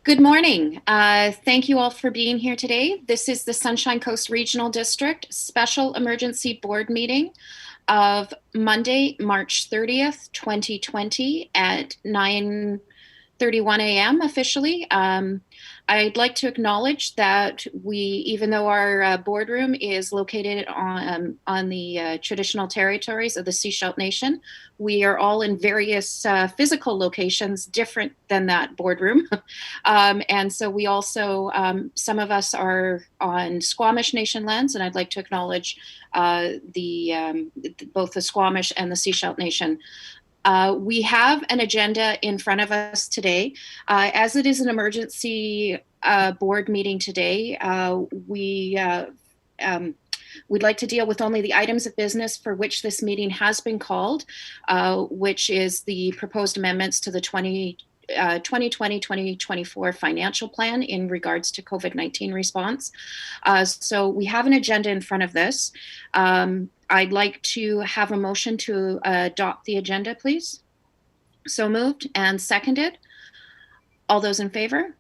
Good morning. Thank you all for being here today. This is the Sunshine Coast Regional District Special Emergency Board Meeting of Monday, March 30th, 2020 at 9:31 a.m. officially. I'd like to acknowledge that even though our boardroom is located on the traditional territories of the Sechelt Nation, we are all in various physical locations different than that boardroom. And so we also, some of us are on Squamish Nation lands, and I'd like to acknowledge both the Squamish and the Sechelt Nation. We have an agenda in front of us today. As it is an emergency board meeting today, we'd like to deal with only the items of business for which this meeting has been called, which is the proposed amendments to the 2020-2024 financial plan in regards to COVID-19 response. So we have an agenda in front of this. I'd like to have a motion to adopt the agenda, please. So moved and seconded. All those in favor?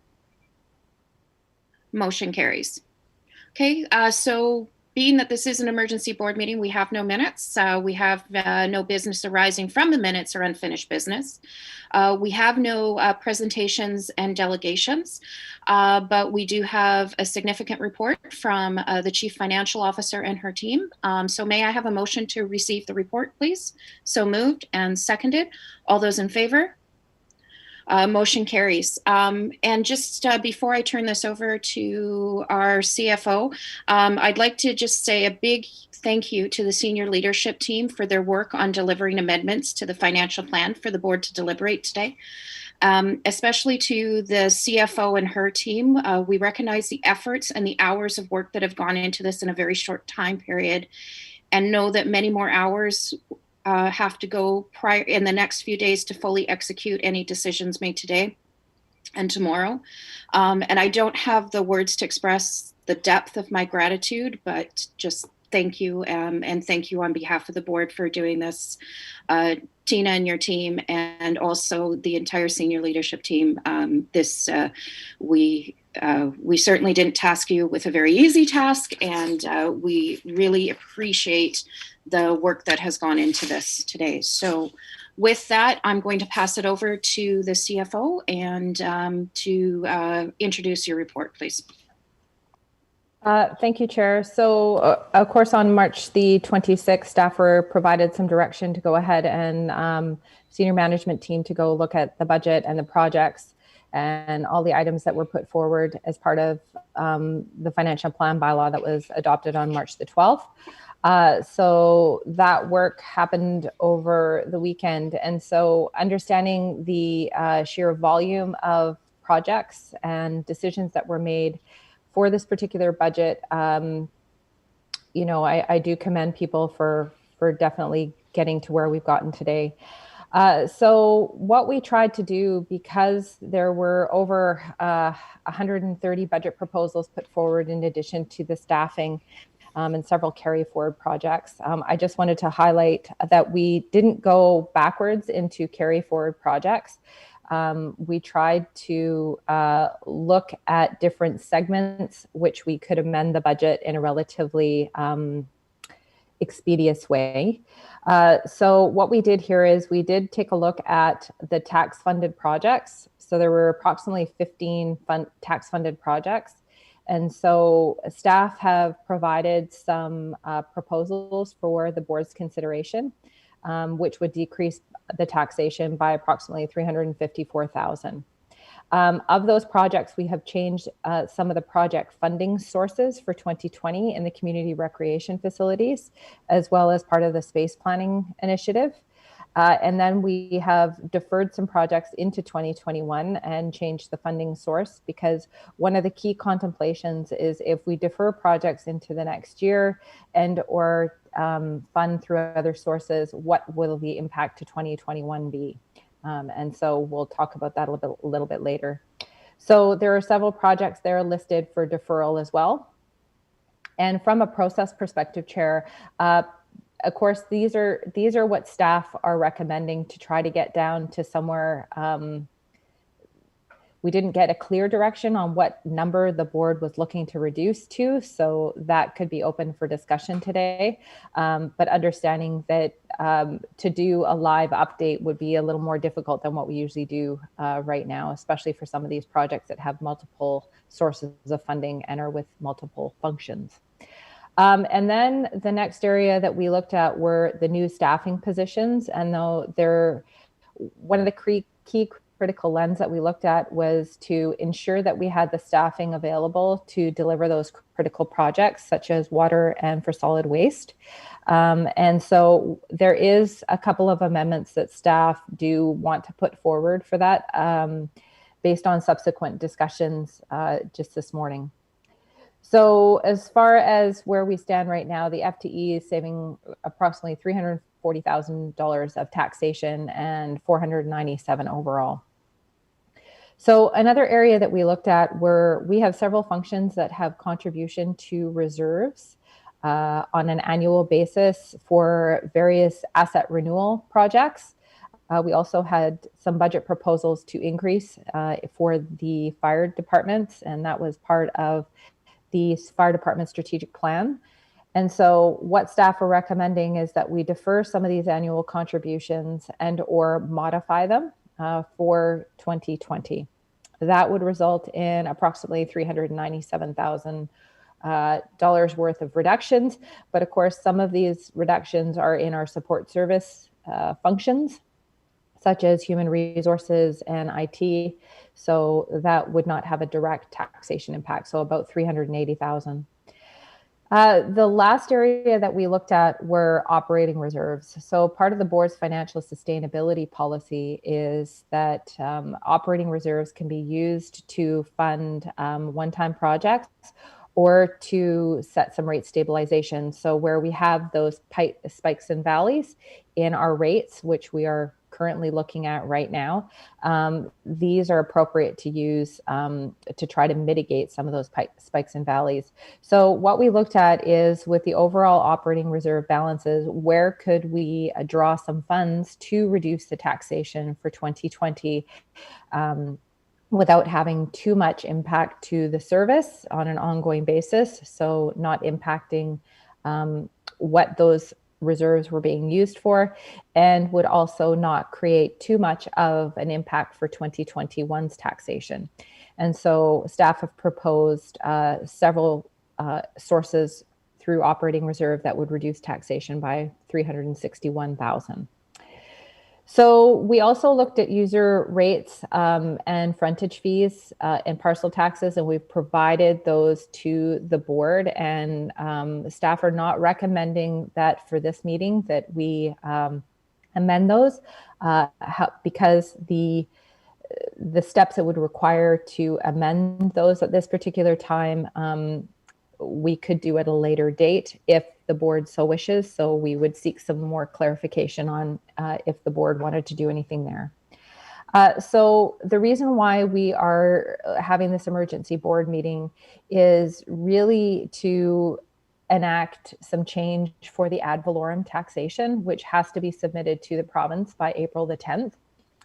Motion carries. Okay, so being that this is an emergency board meeting, we have no minutes. We have no business arising from the minutes or unfinished business. We have no presentations and delegations, but we do have a significant report from the Chief Financial Officer and her team. So may I have a motion to receive the report, please? So moved and seconded. All those in favor? Motion carries. And just before I turn this over to our CFO, I'd like to just say a big thank you to the senior leadership team for their work on delivering amendments to the financial plan for the board to deliberate today. Especially to the CFO and her team. We recognize the efforts and the hours of work that have gone into this in a very short time period, and know that many more hours have to go prior in the next few days to fully execute any decisions made today and tomorrow. And I don't have the words to express the depth of my gratitude, but just thank you, and thank you on behalf of the board for doing this. Tina and your team, and also the entire senior leadership team. We certainly didn't task you with a very easy task, and we really appreciate the work that has gone into this today. So with that, I'm going to pass it over to the CFO and to introduce your report, please. Thank you, Chair. So, of course, on March the 26th, staff were provided some direction to go ahead and senior management team to go look at the budget and the projects and all the items that were put forward as part of the financial plan bylaw that was adopted on March the 12th. So that work happened over the weekend. And so understanding the sheer volume of projects and decisions that were made for this particular budget, I do commend people for definitely getting to where we've gotten today. So what we tried to do, because there were over 130 budget proposals put forward in addition to the staffing and several carry forward projects, I just wanted to highlight that we didn't go backwards into carry forward projects. We tried to look at different segments which we could amend the budget in a relatively expeditious way. So what we did here is we did take a look at the tax funded projects. So there were approximately 15 tax funded projects. And so staff have provided some proposals for the board's consideration, which would decrease the taxation by approximately $354,000. Of those projects, we have changed some of the project funding sources for 2020 in the community recreation facilities, as well as part of the space planning initiative. And then we have deferred some projects into 2021 and changed the funding source, because one of the key contemplations is if we defer projects into the next year and or fund through other sources, what will the impact to 2021 be? And so we'll talk about that a little bit later. So there are several projects there listed for deferral as well. And from a process perspective, Chair, of course, these are what staff are recommending to try to get down to somewhere We didn't get a clear direction on what number the board was looking to reduce to, so that could be open for discussion today. But understanding that to do a live update would be a little more difficult than what we usually do right now, especially for some of these projects that have multiple sources of funding and are with multiple functions. And then the next area that we looked at were the new staffing positions, and though they're one of the key critical lens that we looked at was to ensure that we had the staffing available to deliver those critical projects, such as water and for solid waste. And so there is a couple of amendments that staff do want to put forward for that, based on subsequent discussions just this morning. So as far as where we stand right now, the FTE is saving approximately $340,000 of taxation and $497 overall. So another area that we looked at were, we have several functions that have contribution to reserves on an annual basis for various asset renewal projects. We also had some budget proposals to increase for the fire departments, and that was part of the fire department strategic plan. And so what staff are recommending is that we defer some of these annual contributions and or modify them for 2020. That would result in approximately $397,000 worth of reductions. But of course, some of these reductions are in our support service functions, such as human resources and IT. So that would not have a direct taxation impact. So about $380,000. The last area that we looked at were operating reserves. So part of the board's financial sustainability policy is that operating reserves can be used to fund one-time projects or to set some rate stabilization. So where we have those spikes and valleys in our rates, which we are currently looking at right now, these are appropriate to use to try to mitigate some of those spikes and valleys. So what we looked at is, with the overall operating reserve balances, where could we draw some funds to reduce the taxation for 2020 without having too much impact to the service on an ongoing basis, so not impacting what those reserves were being used for, and would also not create too much of an impact for 2021's taxation. And so staff have proposed several sources through operating reserve that would reduce taxation by $361,000. So we also looked at user rates and frontage fees and parcel taxes, and we've provided those to the board, and staff are not recommending that for this meeting that we amend those because the steps it would require to amend those at this particular time, we could do at a later date if the board so wishes. So we would seek some more clarification on if the board wanted to do anything there. So the reason why we are having this emergency board meeting is really to enact some change for the ad valorem taxation, which has to be submitted to the province by April the 10th.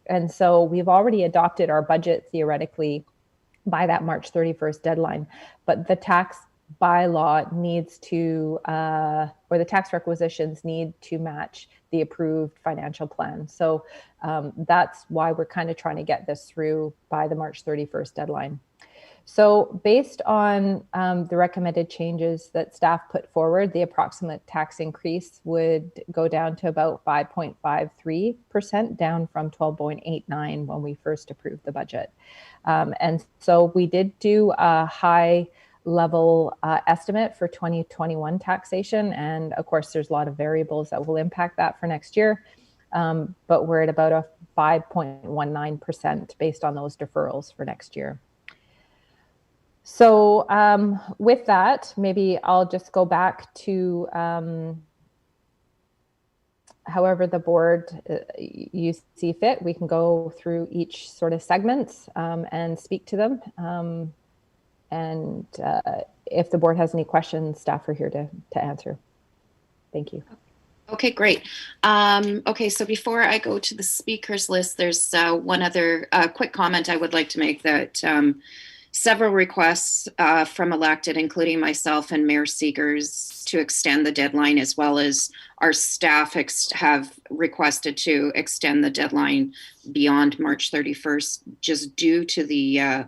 And so we've already adopted our budget theoretically by that March 31st deadline, but the tax bylaw needs to, or the tax requisitions need to match the approved financial plan. So that's why we're kind of trying to get this through by the March 31st deadline. So based on the recommended changes that staff put forward, the approximate tax increase would go down to about 5.53%, down from 12.89 when we first approved the budget. And so we did do a high level estimate for 2021 taxation. And of course, there's a lot of variables that will impact that for next year. But we're at about a 5.19% based on those deferrals for next year. So with that, maybe I'll just go back to however the board you see fit. We can go through each sort of segments and speak to them. And if the board has any questions, staff are here to answer. Thank you. Okay, great. Okay, so before I go to the speakers list, there's one other quick comment I would like to make that several requests from elected, including myself and Mayor Seegers, to extend the deadline, as well as our staff have requested to extend the deadline beyond March 31st, just due to the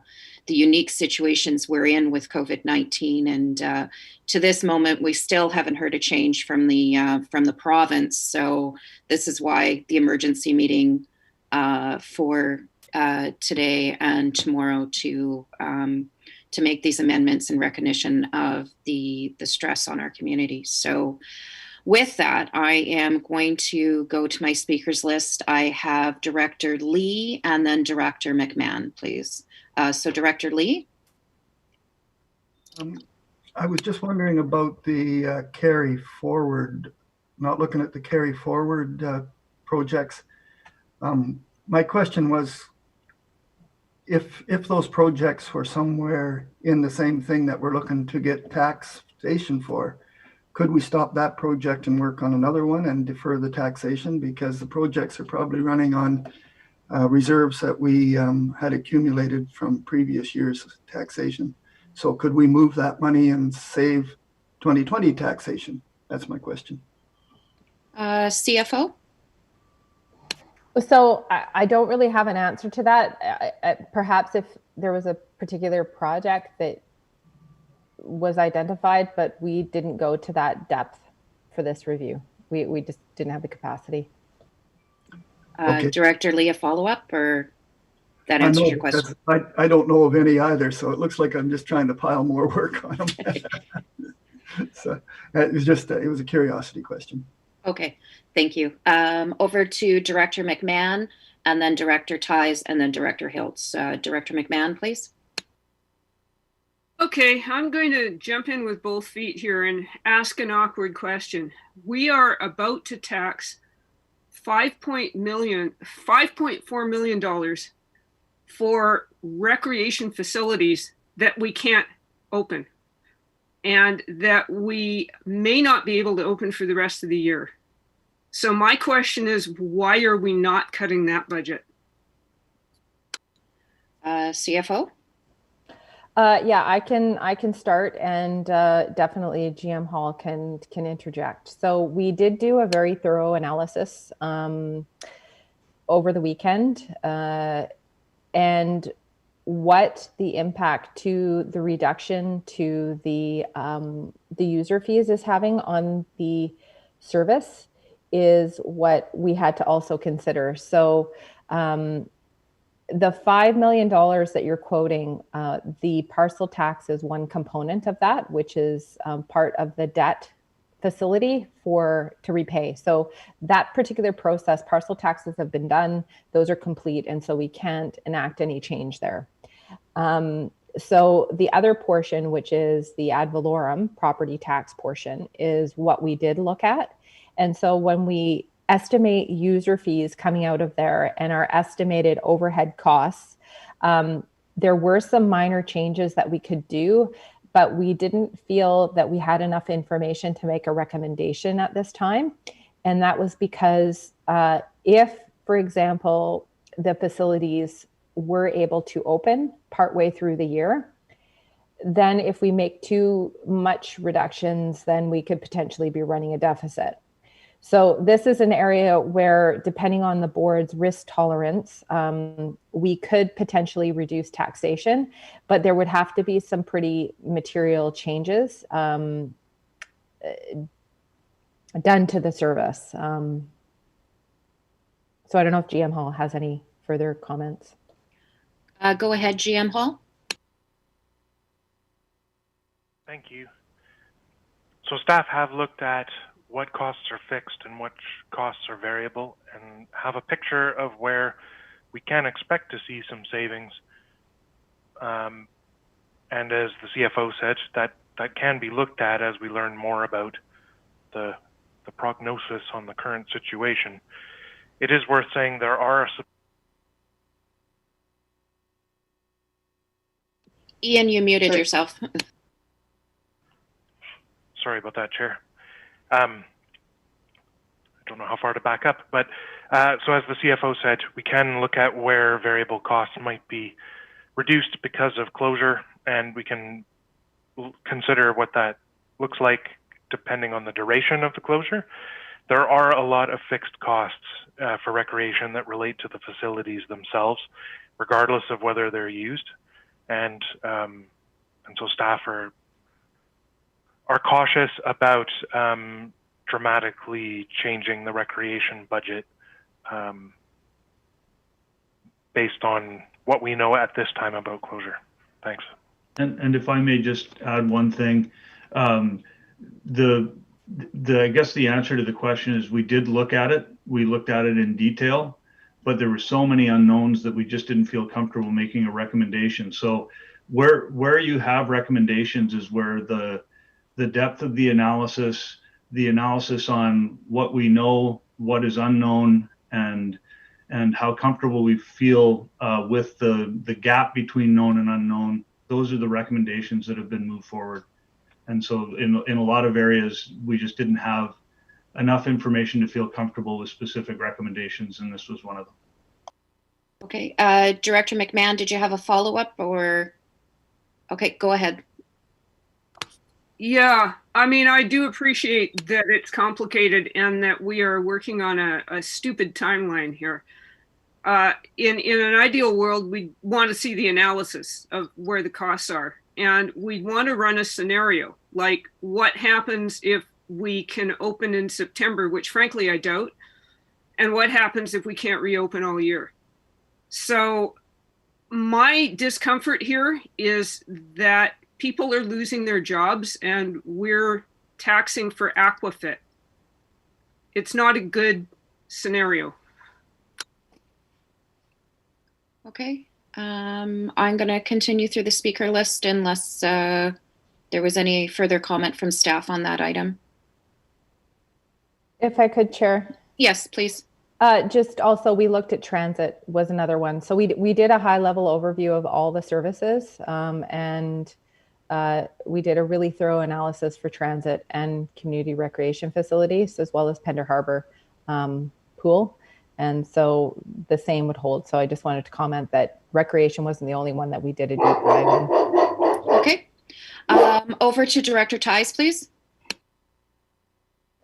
unique situations we're in with COVID-19. And to this moment, we still haven't heard a change from the province. So this is why the emergency meeting for today and tomorrow to make these amendments in recognition of the stress on our community. So with that, I am going to go to my speakers list. I have Director Lee and then Director McMahon, please. So Director Lee. I was just wondering about the carry forward, not looking at the carry forward projects. My question was, if those projects were somewhere in the same thing that we're looking to get taxation for, could we stop that project and work on another one and defer the taxation? Because the projects are probably running on reserves that we had accumulated from previous years' taxation. So could we move that money and save 2020 taxation? That's my question. CFO? So I don't really have an answer to that. Perhaps if there was a particular project that was identified, but we didn't go to that depth for this review. We just didn't have the capacity. Okay. Director Lee, a follow-up, or that answers your question? I don't know of any either, so it looks like I'm just trying to pile more work on them. So it was a curiosity question. Okay, thank you. Over to Director McMahon, and then Director Ties, and then Director Hiltz. Director McMahon, please. Okay, I'm going to jump in with both feet here and ask an awkward question. We are about to tax $5.4 million for recreation facilities that we can't open and that we may not be able to open for the rest of the year. So my question is, why are we not cutting that budget? CFO? Yeah, I can start, and definitely GM Hall can interject. So we did do a very thorough analysis over the weekend, and what the impact to the reduction to the user fees is having on the service is what we had to also consider. So the $5 million that you're quoting, the parcel tax is one component of that, which is part of the debt facility to repay. So that particular process, parcel taxes have been done, those are complete, and so we can't enact any change there. So the other portion, which is the ad valorem property tax portion, is what we did look at. And so when we estimate user fees coming out of there and our estimated overhead costs, there were some minor changes that we could do, but we didn't feel that we had enough information to make a recommendation at this time. And that was because if, for example, the facilities were able to open partway through the year, then if we make too much reductions, then we could potentially be running a deficit. So this is an area where, depending on the board's risk tolerance, we could potentially reduce taxation, but there would have to be some pretty material changes done to the service. So I don't know if GM Hall has any further comments. Go ahead, GM Hall. Thank you. So staff have looked at what costs are fixed and which costs are variable, and have a picture of where we can expect to see some savings. And as the CFO said, that can be looked at as we learn more about the prognosis on the current situation. It is worth saying there are Ian, you muted yourself. Sorry about that, Chair. don't know how far to back up, but so as the CFO said, we can look at where variable costs might be reduced because of closure, and we can consider what that looks like depending on the duration of the closure. There are a lot of fixed costs for recreation that relate to the facilities themselves, regardless of whether they're used, and so staff are cautious about dramatically changing the recreation budget based on what we know at this time about closure. Thanks. And if I may just add one thing, I guess the answer to the question is we did look at it. We looked at it in detail, but there were so many unknowns that we just didn't feel comfortable making a recommendation. So where you have recommendations is where the depth of the analysis on what we know, what is unknown, and how comfortable we feel with the gap between known and unknown. Those are the recommendations that have been moved forward. And so in a lot of areas, we just didn't have enough information to feel comfortable with specific recommendations, and this was one of them. Okay, Director McMahon, did you have a follow-up or? Okay, go ahead. Yeah, I mean, I do appreciate that it's complicated and that we are working on a stupid timeline here. In an ideal world, we want to see the analysis of where the costs are. And we want to run a scenario like what happens if we can open in September, which frankly I doubt, and what happens if we can't reopen all year. So my discomfort here is that people are losing their jobs and we're taxing for Aquafit. It's not a good scenario. Okay. I'm going to continue through the speaker list unless there was any further comment from staff on that item. If I could, Chair. Yes, please. Just also, we looked at transit was another one. So we did a high level overview of all the services, and we did a really thorough analysis for transit and community recreation facilities, as well as Pender Harbor pool. And so the same would hold. So I just wanted to comment that recreation wasn't the only one that we did a deep dive in. Okay. Over to Director Ties, please.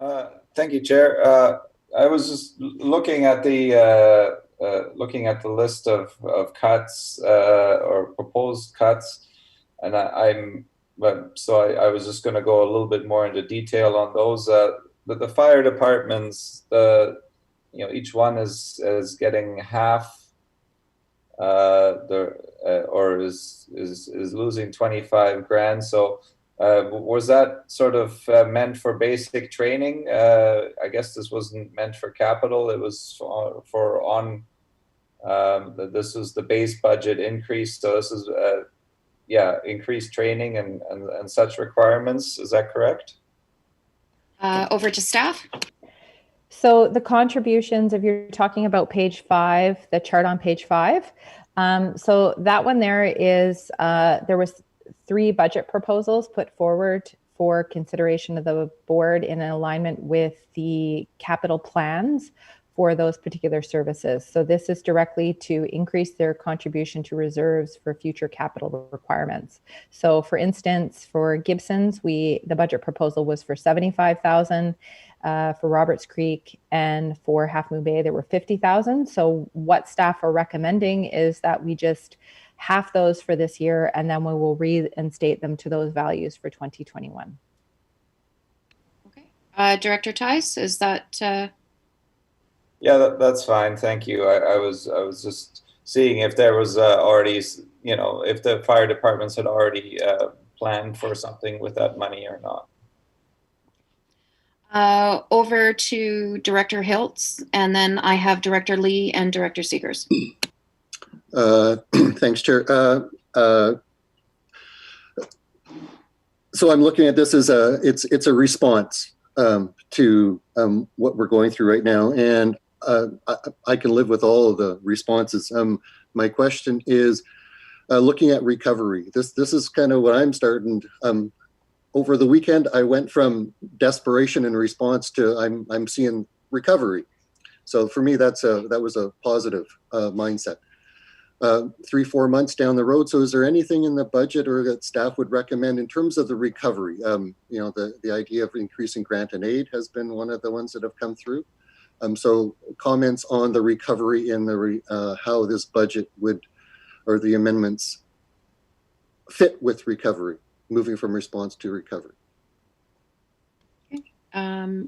Thank you, Chair. I was just looking at the list of cuts or proposed cuts, and I was just going to go a little bit more into detail on those. The fire departments, each one is getting half, or is losing 25 grand. So was that sort of meant for basic training? I guess this wasn't meant for capital. It was this was the base budget increase. So this is increased training and such requirements. Is that correct? Over to staff. So the contributions, if you're talking about page 5, the chart on page 5, so that one there is, there was 3 budget proposals put forward for consideration of the board in alignment with the capital plans for those particular services. So this is directly to increase their contribution to reserves for future capital requirements. So for instance, for Gibson's, the budget proposal was for $75,000. For Roberts Creek and for Half Moon Bay, there were $50,000. So what staff are recommending is that we just half those for this year, and then we will reinstate them to those values for 2021. Okay. Director Ties, is that? Yeah, that's fine. Thank you. I was just seeing if there was already, if the fire departments had already planned for something with that money or not. Over to Director Hiltz, and then I have Director Lee and Director Seegers. Thanks, Chair. So I'm looking at this as it's a response to what we're going through right now, and I can live with all of the responses. My question is looking at recovery. This is kind of what I'm starting. Over the weekend, I went from desperation in response to I'm seeing recovery. So for me, that was a positive mindset. 3-4 months down the road. So is there anything in the budget or that staff would recommend in terms of the recovery? The idea of increasing grant and aid has been one of the ones that have come through. So comments on the recovery in how this budget would, or the amendments fit with recovery, moving from response to recovery. Okay.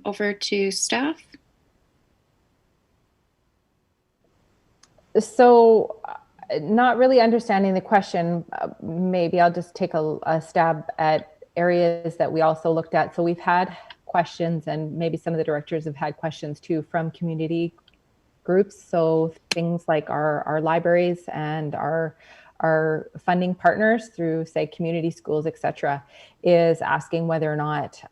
Over to staff. So not really understanding the question, maybe I'll just take a stab at areas that we also looked at. So we've had questions, and maybe some of the directors have had questions too from community groups. So things like our libraries and our funding partners through, say, community schools, etc., is asking whether or not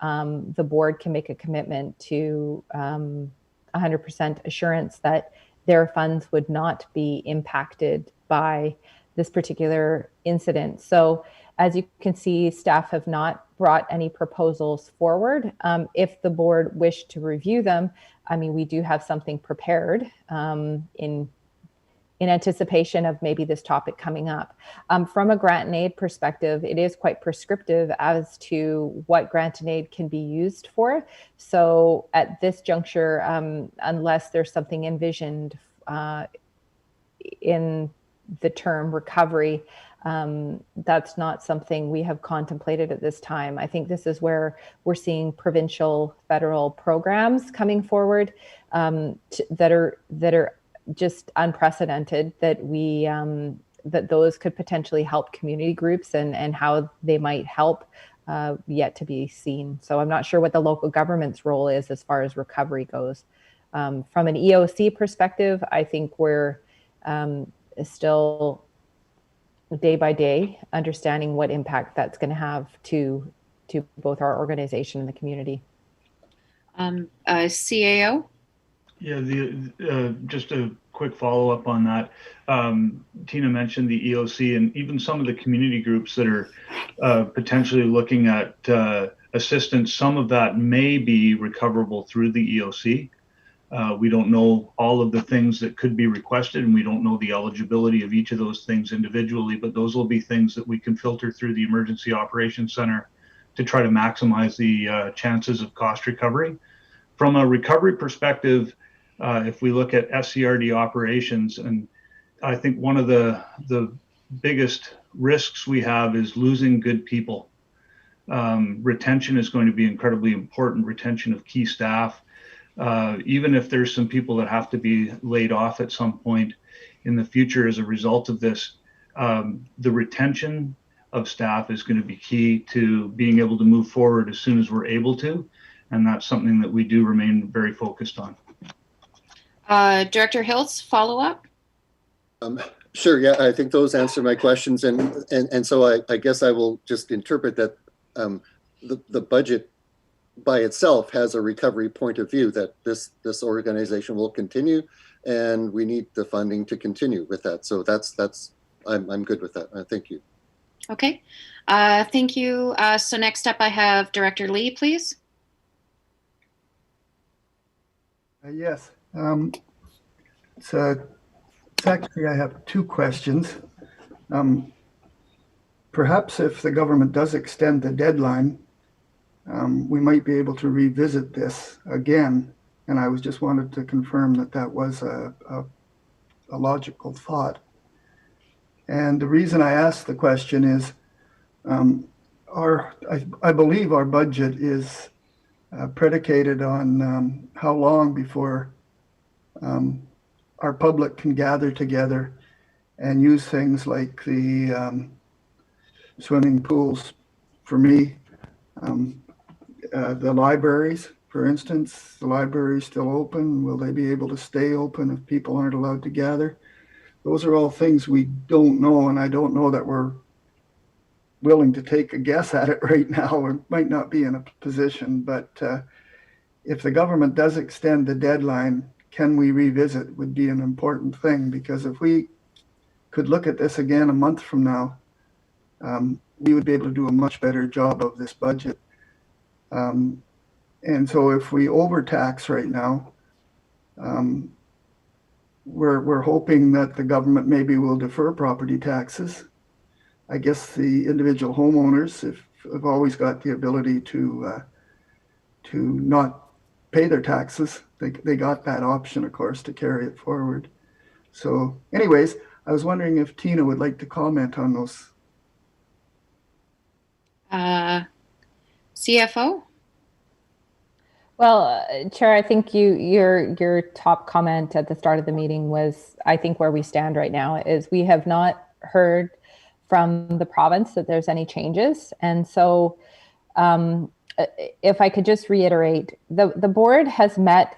the board can make a commitment to 100% assurance that their funds would not be impacted by this particular incident. So as you can see, staff have not brought any proposals forward. If the board wished to review them, I mean, we do have something prepared in anticipation of maybe this topic coming up. From a grant and aid perspective, it is quite prescriptive as to what grant and aid can be used for. So at this juncture, unless there's something envisioned in the term recovery, that's not something we have contemplated at this time. I think this is where we're seeing provincial, federal programs coming forward that are just unprecedented, that we that those could potentially help community groups, and how they might help yet to be seen. So I'm not sure what the local government's role is as far as recovery goes. From an EOC perspective, I think we're still day by day understanding what impact that's going to have to both our organization and the community. CAO? Yeah, just a quick follow-up on that. Tina mentioned the EOC and even some of the community groups that are potentially looking at assistance. Some of that may be recoverable through the EOC. We don't know all of the things that could be requested, and we don't know the eligibility of each of those things individually, but those will be things that we can filter through the Emergency Operations Center to try to maximize the chances of cost recovery. From a recovery perspective, if we look at SCRD operations, and I think one of the biggest risks we have is losing good people. Retention is going to be incredibly important, retention of key staff. Even if there's some people that have to be laid off at some point in the future as a result of this, the retention of staff is going to be key to being able to move forward as soon as we're able to. And that's something that we do remain very focused on. Director Hills, follow up? Sure, yeah, I think those answer my questions. And so I guess I will just interpret that the budget by itself has a recovery point of view, that this organization will continue, and we need the funding to continue with that. So I'm good with that. Thank you. Okay, thank you. So next up I have Director Lee, please. Yes. It's actually, I have two questions. Perhaps if the government does extend the deadline, we might be able to revisit this again. And I just wanted to confirm that was a logical thought. And the reason I asked the question is, I believe our budget is predicated on how long before our public can gather together and use things like the swimming pools. For me, the libraries, for instance, the library is still open. Will they be able to stay open if people aren't allowed to gather? Those are all things we don't know, and I don't know that we're willing to take a guess at it right now. We might not be in a position, but if the government does extend the deadline, can we revisit would be an important thing, because if we could look at this again a month from now, we would be able to do a much better job of this budget. And so if we overtax right now, Um, we're hoping that the government maybe will defer property taxes. I guess the individual homeowners have always got the ability to not pay their taxes. They got that option, of course, to carry it forward. So anyways, I was wondering if Tina would like to comment on those. CFO? Well, Chair, I think your top comment at the start of the meeting was, I think where we stand right now is we have not heard from the province that there's any changes. And so if I could just reiterate, the board has met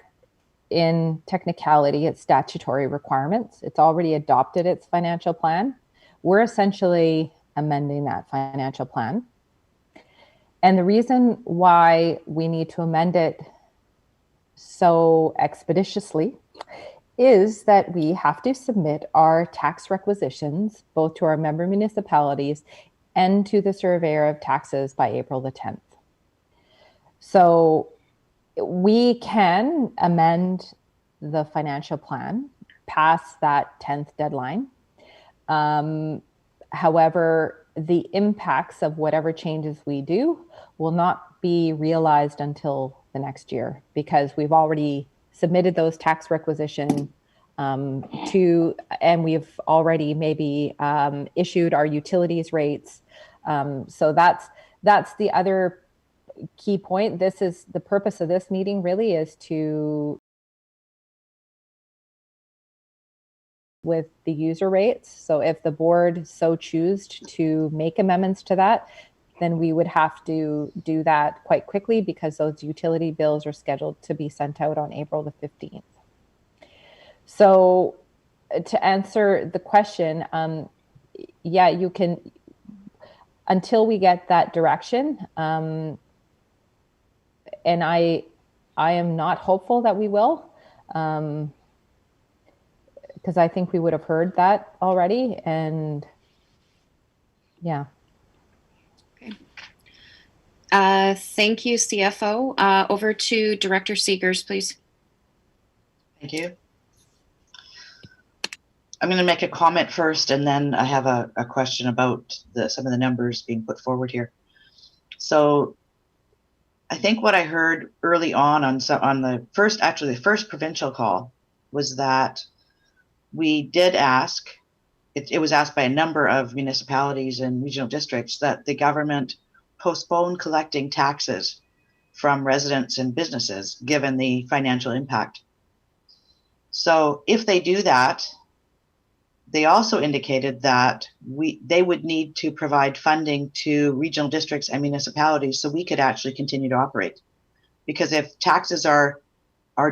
in technicality its statutory requirements. It's already adopted its financial plan. We're essentially amending that financial plan. And the reason why we need to amend it so expeditiously is that we have to submit our tax requisitions both to our member municipalities and to the surveyor of taxes by April the 10th. So we can amend the financial plan past that 10th deadline. However, the impacts of whatever changes we do will not be realized until the next year, because we've already submitted those tax requisition and we've already maybe issued our utilities rates. So that's the other key point. This is the purpose of this meeting, really, is to with the user rates. So if the board so choose to make amendments to that, then we would have to do that quite quickly, because those utility bills are scheduled to be sent out on April the 15th. So to answer the question, yeah, you can, until we get that direction, and I am not hopeful that we will, because I think we would have heard that already. And yeah. Okay. Thank you, CFO. Over to Director Seegers, please. Thank you. I'm going to make a comment first, and then I have a question about some of the numbers being put forward here. So I think what I heard early on the first provincial call was that we did ask, it was asked by a number of municipalities and regional districts, that the government postpone collecting taxes from residents and businesses given the financial impact. So if they do that, they also indicated that they would need to provide funding to regional districts and municipalities so we could actually continue to operate. Because if taxes are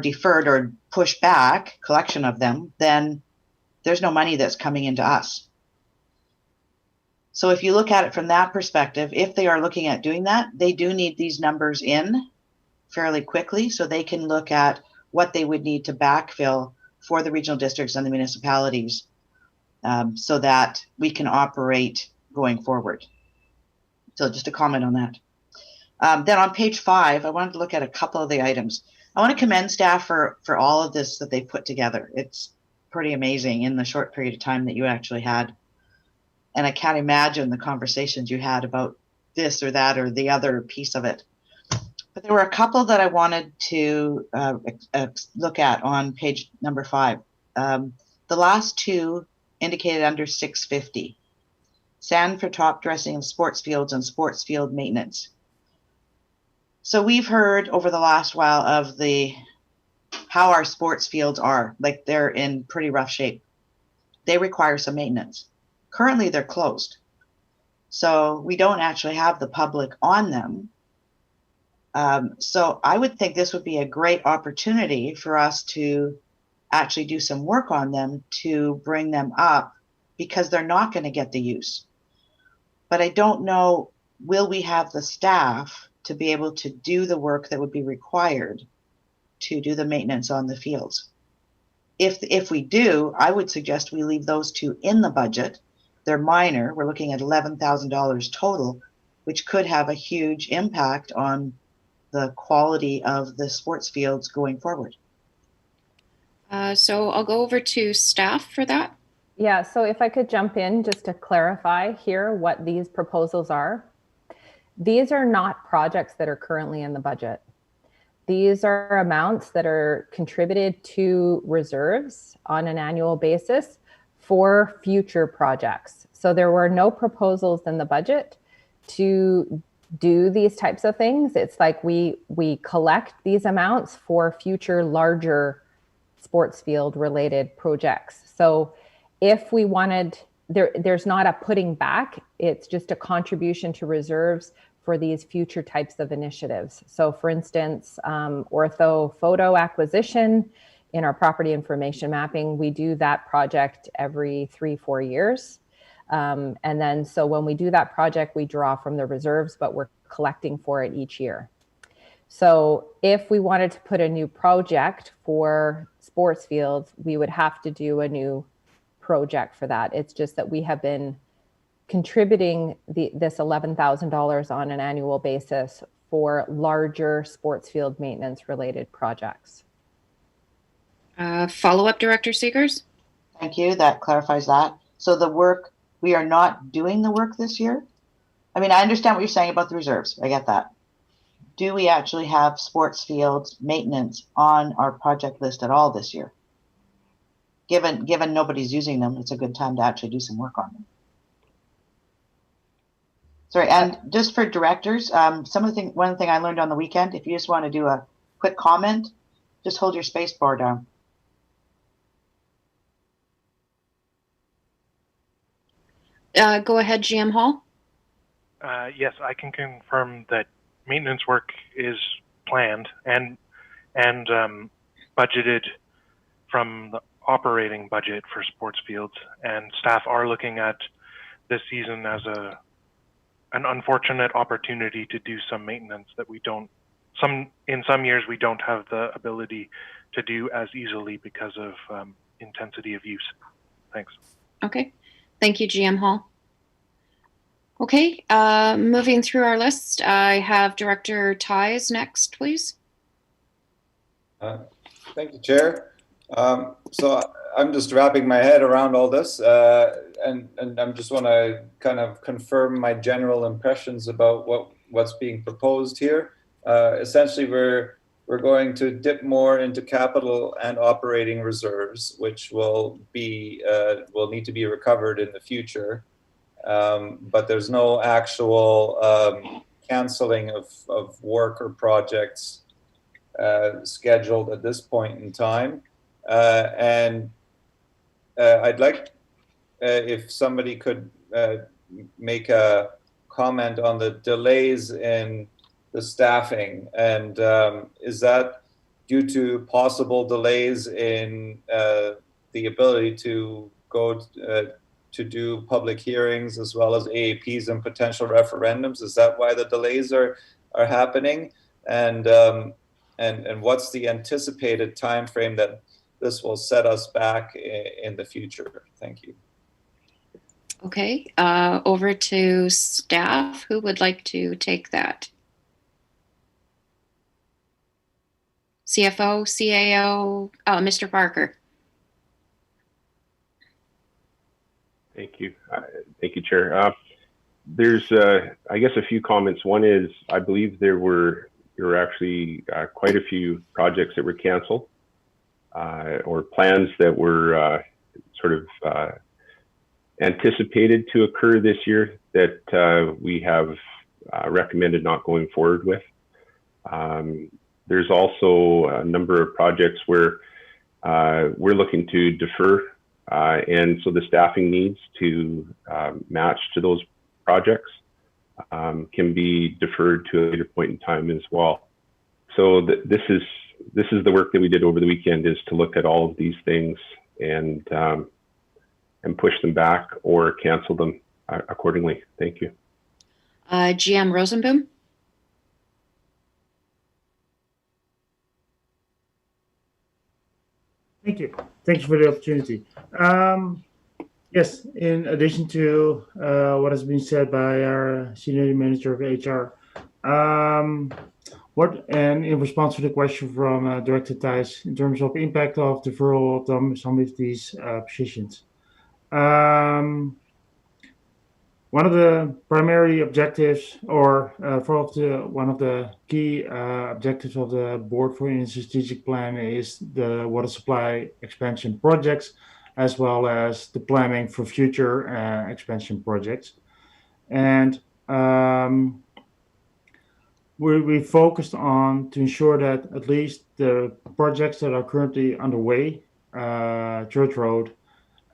deferred or pushed back, collection of them, then there's no money that's coming into us. So if you look at it from that perspective, if they are looking at doing that, they do need these numbers in fairly quickly so they can look at what they would need to backfill for the regional districts and the municipalities, so that we can operate going forward. So just a comment on that. Then on page 5, I wanted to look at a couple of the items. I want to commend staff for all of this that they put together. It's pretty amazing in the short period of time that you actually had. And I can't imagine the conversations you had about this or that or the other piece of it. But there were a couple that I wanted to look at on page number 5. The last two indicated under 650. Sand for top dressing of sports fields and sports field maintenance. So we've heard over the last while of how our sports fields are, like they're in pretty rough shape. They require some maintenance. Currently they're closed. So we don't actually have the public on them. So I would think this would be a great opportunity for us to actually do some work on them to bring them up, because they're not going to get the use. But I don't know, will we have the staff to be able to do the work that would be required to do the maintenance on the fields? If we do, I would suggest we leave those two in the budget. They're minor. We're looking at $11,000 total, which could have a huge impact on the quality of the sports fields going forward. So I'll go over to staff for that. Yeah, so if I could jump in just to clarify here what these proposals are. These are not projects that are currently in the budget. These are amounts that are contributed to reserves on an annual basis for future projects. So there were no proposals in the budget to do these types of things. It's like we collect these amounts for future larger sports field related projects. So if we wanted, there's not a putting back, it's just a contribution to reserves for these future types of initiatives. So for instance, ortho photo acquisition in our property information mapping, we do that project every 3-4 years. And then, so when we do that project, we draw from the reserves, but we're collecting for it each year. So if we wanted to put a new project for sports fields, we would have to do a new project for that. It's just that we have been contributing this $11,000 on an annual basis for larger sports field maintenance related projects. Follow-up, Director Seegers? Thank you. That clarifies that. So the work, we are not doing the work this year? I mean, I understand what you're saying about the reserves. I get that. Do we actually have sports fields maintenance on our project list at all this year? Given nobody's using them, it's a good time to actually do some work on them. Sorry, and just for directors, one thing I learned on the weekend, if you just want to do a quick comment, just hold your space bar down. Go ahead, GM Hall. Yes, I can confirm that maintenance work is planned and budgeted from the operating budget for sports fields, and staff are looking at this season as an unfortunate opportunity to do some maintenance that we don't, in some years we don't have the ability to do as easily because of intensity of use. Thanks. Okay, thank you, GM Hall. Okay, moving through our list, I have Director Ties next, please. Thank you, Chair. So I'm just wrapping my head around all this, and I just want to kind of confirm my general impressions about what's being proposed here. Essentially, we're going to dip more into capital and operating reserves, which will need to be recovered in the future. But there's no actual canceling of work or projects scheduled at this point in time. And I'd like if somebody could make a comment on the delays in the staffing, and is that due to possible delays in the ability to go to do public hearings as well as AAPs and potential referendums? Is that why the delays are happening? And what's the anticipated time frame that this will set us back in the future? Thank you. Okay, over to staff. Who would like to take that? CFO, CAO, Mr. Parker. Thank you. Thank you, Chair. There's, I guess, a few comments. One is, I believe there were actually quite a few projects that were canceled or plans that were sort of anticipated to occur this year that we have recommended not going forward with. There's also a number of projects where we're looking to defer, and so the staffing needs to match to those projects can be deferred to a later point in time as well. So this is the work that we did over the weekend, is to look at all of these things and push them back or cancel them accordingly. Thank you. GM Rosenboom. Thank you. Thank you for the opportunity. Yes, in addition to what has been said by our Senior Manager of HR, And in response to the question from Director Thijs, in terms of impact of deferral of some of these positions. One of the primary objectives, or one of the key objectives of the board for the strategic plan is the water supply expansion projects, as well as the planning for future expansion projects. And we focused on to ensure that at least the projects that are currently underway, Church Road,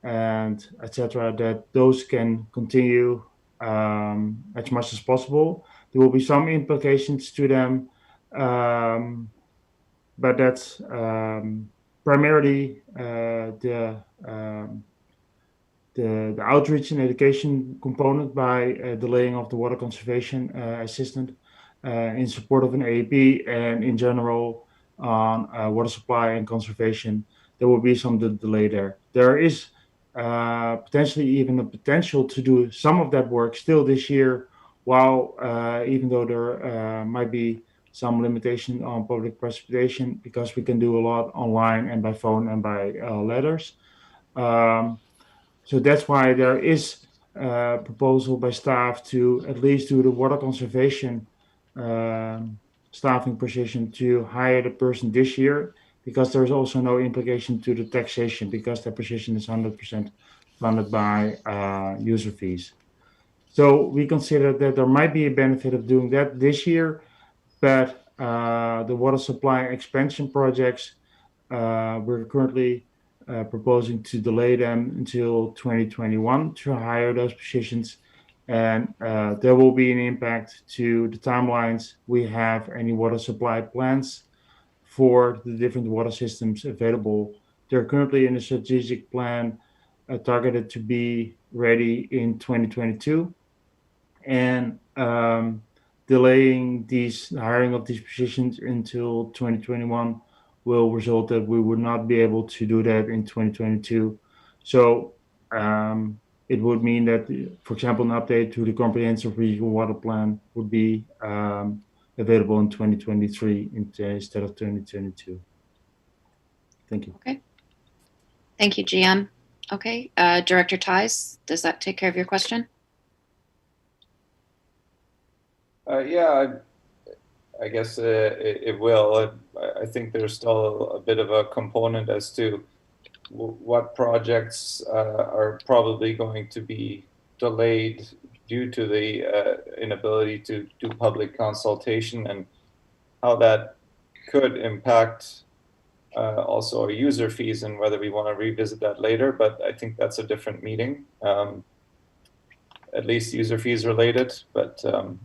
and etc., that those can continue as much as possible. There will be some implications to them, but that's primarily the outreach and education component by delaying of the water conservation assistant in support of an AEP, and in general on water supply and conservation. There will be some delay there. There is potentially even a potential to do some of that work still this year, while even though there might be some limitation on public participation, because we can do a lot online and by phone and by letters. So that's why there is a proposal by staff to at least do the water conservation staffing position to hire the person this year, because there's also no implication to the taxation, because the position is 100% funded by user fees. So we consider that there might be a benefit of doing that this year, but the water supply expansion projects, we're currently proposing to delay them until 2021 to hire those positions. And there will be an impact to the timelines we have any water supply plans for the different water systems available. They're currently in a strategic plan targeted to be ready in 2022. And delaying the hiring of these positions until 2021 will result that we would not be able to do that in 2022. So it would mean that, for example, an update to the comprehensive regional water plan would be available in 2023 instead of 2022. Thank you. Okay. Thank you, GM. Okay, Director Thijs, does that take care of your question? Yeah, I guess it will. I think there's still a bit of a component as to what projects are probably going to be delayed due to the inability to do public consultation, and how that could impact also our user fees, and whether we want to revisit that later. But I think that's a different meeting, at least user fees related. But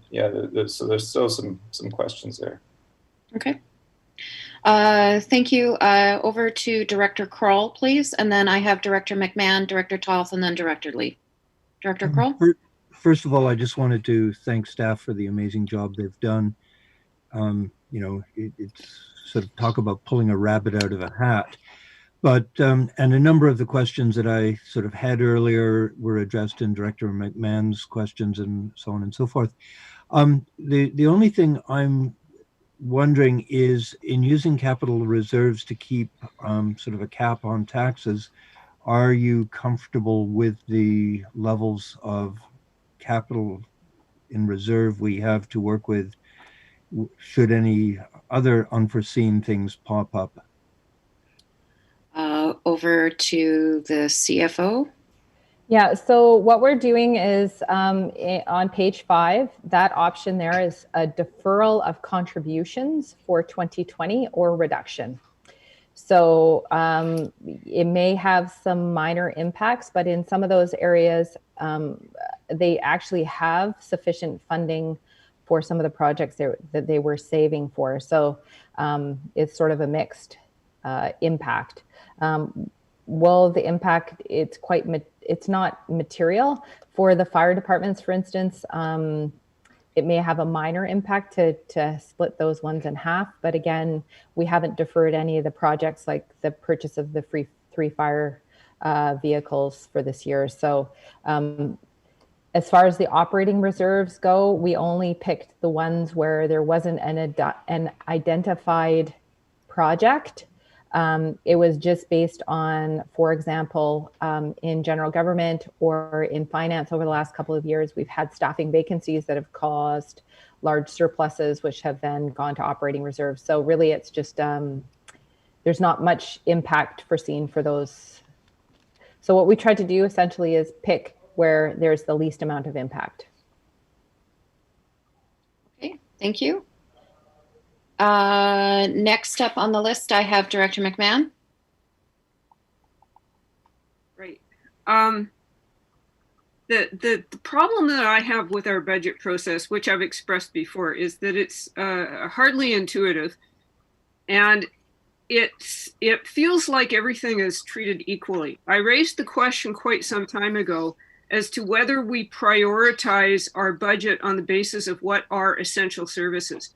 yeah, so there's still some questions there. Okay. Thank you. Over to Director Kroll, please. And then I have Director McMahon, Director Toth, and then Director Lee. Director Kroll? First of all, I just wanted to thank staff for the amazing job they've done. You know, it's sort of talk about pulling a rabbit out of a hat. But, and a number of the questions that I sort of had earlier were addressed in Director McMahon's questions and so on and so forth. The only thing I'm wondering is, in using capital reserves to keep sort of a cap on taxes, are you comfortable with the levels of capital in reserve we have to work with should any other unforeseen things pop up? Over to the CFO. Yeah, so what we're doing is on page 5, that option there is a deferral of contributions for 2020 or reduction. So it may have some minor impacts, but in some of those areas, they actually have sufficient funding for some of the projects that they were saving for. So it's sort of a mixed impact. Well, the impact, it's not material. For the fire departments, for instance, it may have a minor impact to split those ones in half. But again, we haven't deferred any of the projects like the purchase of the three fire vehicles for this year. So as far as the operating reserves go, we only picked the ones where there wasn't an identified project. It was just based on, for example, in general government or in finance over the last couple of years, we've had staffing vacancies that have caused large surpluses, which have then gone to operating reserves. So really it's just, there's not much impact foreseen for those. So what we tried to do essentially is pick where there's the least amount of impact. Okay, thank you. Next up on the list, I have Director McMahon. Right. The problem that I have with our budget process, which I've expressed before, is that it's hardly intuitive, and it feels like everything is treated equally. I raised the question quite some time ago as to whether we prioritize our budget on the basis of what are essential services.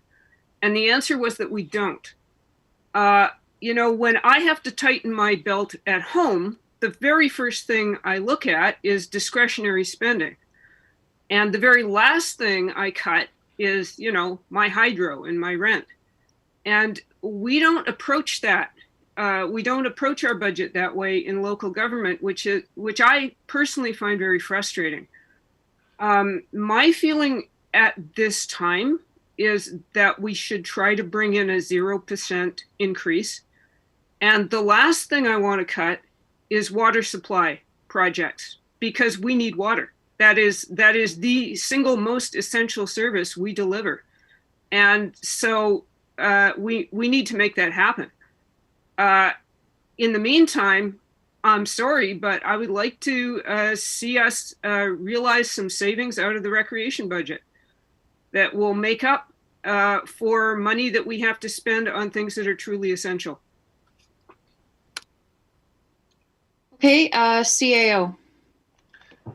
And the answer was that we don't. You know, when I have to tighten my belt at home, the very first thing I look at is discretionary spending. And the very last thing I cut is, you know, my hydro and my rent. And we don't approach that. We don't approach our budget that way in local government, which I personally find very frustrating. My feeling at this time is that we should try to bring in a 0% increase. And the last thing I want to cut is water supply projects, because we need water. That is the single most essential service we deliver. And so we need to make that happen. In the meantime, I'm sorry, but I would like to see us realize some savings out of the recreation budget that will make up for money that we have to spend on things that are truly essential. Okay, CAO.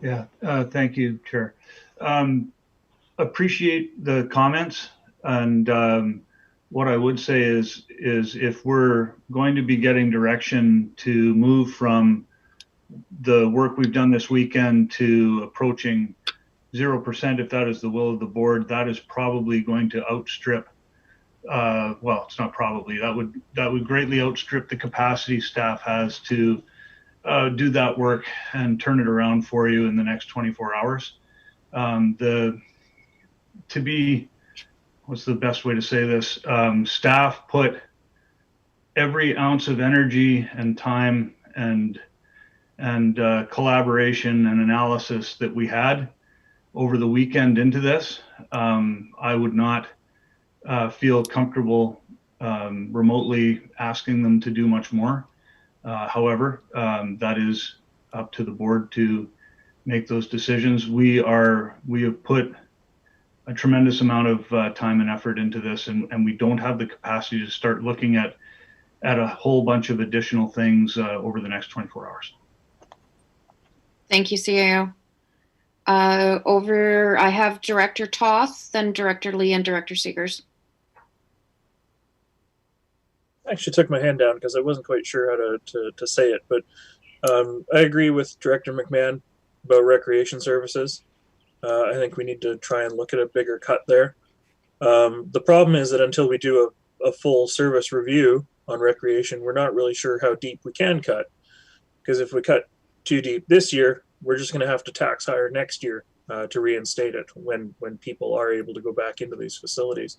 Yeah, thank you, Chair. Appreciate the comments, and what I would say is if we're going to be getting direction to move from the work we've done this weekend to approaching 0%, if that is the will of the board, that is probably going to outstrip, well, it's not probably, that would greatly outstrip the capacity staff has to do that work and turn it around for you in the next 24 hours. What's the best way to say this? Staff put every ounce of energy and time and collaboration and analysis that we had over the weekend into this. I would not feel comfortable remotely asking them to do much more. However, that is up to the board to make those decisions. We have put a tremendous amount of time and effort into this, and we don't have the capacity to start looking at a whole bunch of additional things over the next 24 hours. Thank you, CAO. I have Director Toth, then Director Lee, and Director Seegers. I actually took my hand down because I wasn't quite sure how to say it, but I agree with Director McMahon about recreation services. I think we need to try and look at a bigger cut there. The problem is that until we do a full service review on recreation, we're not really sure how deep we can cut. Because if we cut too deep this year, we're just going to have to tax higher next year to reinstate it when people are able to go back into these facilities.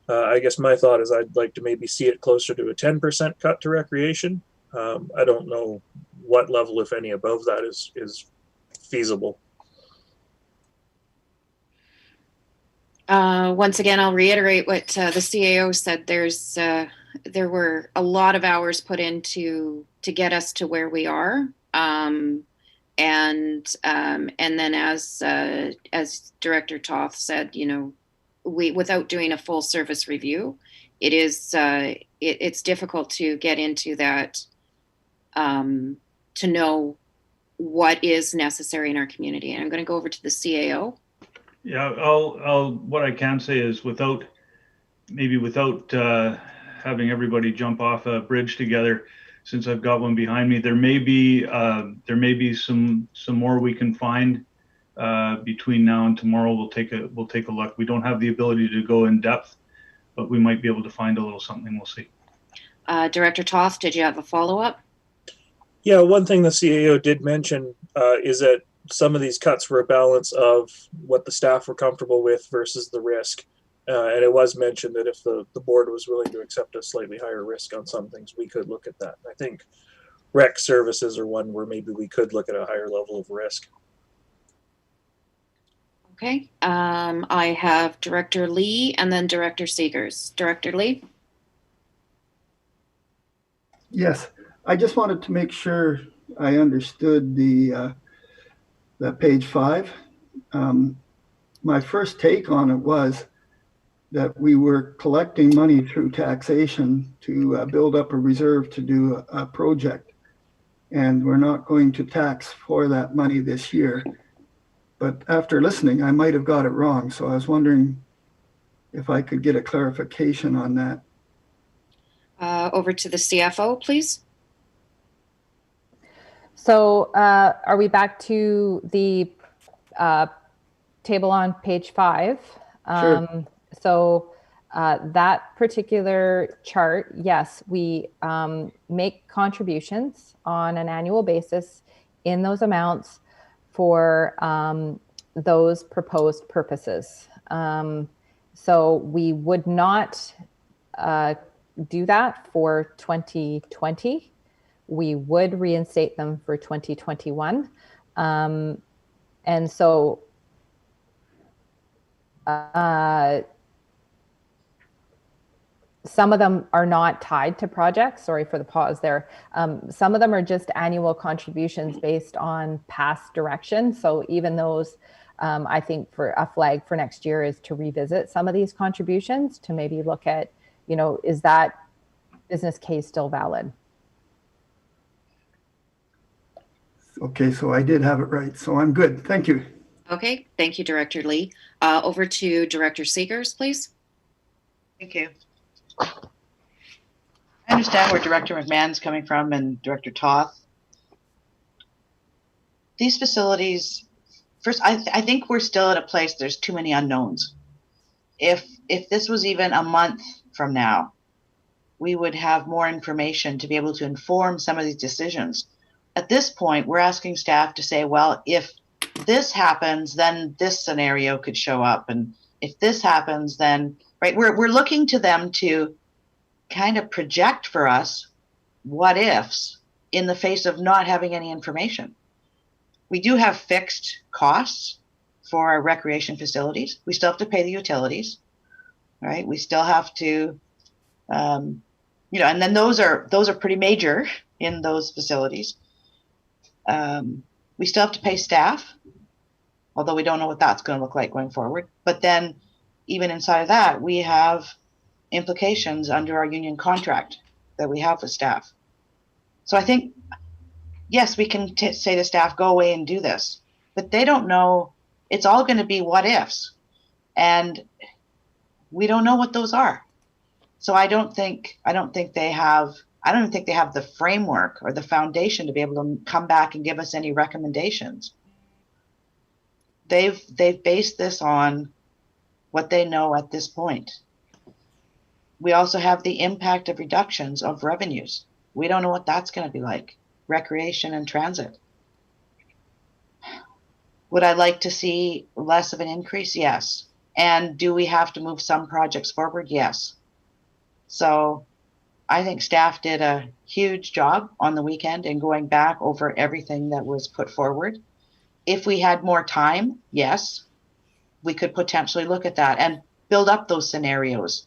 I guess my thought is I'd like to maybe see it closer to a 10% cut to recreation. I don't know what level, if any, above that is feasible. Once again, I'll reiterate what the CAO said. There were a lot of hours put into to get us to where we are, and then as Director Toth said, you know, without doing a full service review, it's difficult to get into that to know what is necessary in our community. And I'm going to go over to the CAO. Yeah, what I can say is without having everybody jump off a bridge together, since I've got one behind me, there may be some more we can find between now and tomorrow, we'll take a look. We don't have the ability to go in depth, but we might be able to find a little something. We'll see. Director Toth, did you have a follow-up? Yeah, one thing the CAO did mention is that some of these cuts were a balance of what the staff were comfortable with versus the risk. And it was mentioned that if the board was willing to accept a slightly higher risk on some things, we could look at that. I think rec services are one where maybe we could look at a higher level of risk. Okay, I have Director Lee and then Director Seegers. Director Lee? Yes, I just wanted to make sure I understood the page 5. My first take on it was that we were collecting money through taxation to build up a reserve to do a project, and we're not going to tax for that money this year. But after listening, I might have got it wrong, so I was wondering if I could get a clarification on that. Over to the CFO, please. So are we back to the table on page 5? Sure. So that particular chart, yes, we make contributions on an annual basis in those amounts for those proposed purposes. So we would not do that for 2020. We would reinstate them for 2021. And so some of them are not tied to projects. Sorry for the pause there. Some of them are just annual contributions based on past direction. So even those, I think for a flag for next year is to revisit some of these contributions to maybe look at, you know, is that business case still valid? Okay, so I did have it right, so I'm good. Thank you. Okay, thank you, Director Lee. Over to Director Seegers, please. Thank you. I understand where Director McMahon's coming from and Director Toth. These facilities, first, I think we're still at a place, there's too many unknowns. If this was even a month from now, we would have more information to be able to inform some of these decisions. At this point, we're asking staff to say, well, if this happens, then this scenario could show up. And if this happens, then, right, we're looking to them to kind of project for us what ifs in the face of not having any information. We do have fixed costs for our recreation facilities. We still have to pay the utilities, right? We still have to, you know, and then those are pretty major in those facilities. We still have to pay staff, although we don't know what that's going to look like going forward. But then even inside of that, we have implications under our union contract that we have with staff. So I think, yes, we can say to staff, go away and do this, but they don't know. It's all going to be what ifs. And we don't know what those are. So I don't think they have the framework or the foundation to be able to come back and give us any recommendations. They've based this on what they know at this point. We also have the impact of reductions of revenues. We don't know what that's going to be like. Recreation and transit. Would I like to see less of an increase? Yes. And do we have to move some projects forward? Yes. So I think staff did a huge job on the weekend in going back over everything that was put forward. If we had more time, yes, we could potentially look at that and build up those scenarios.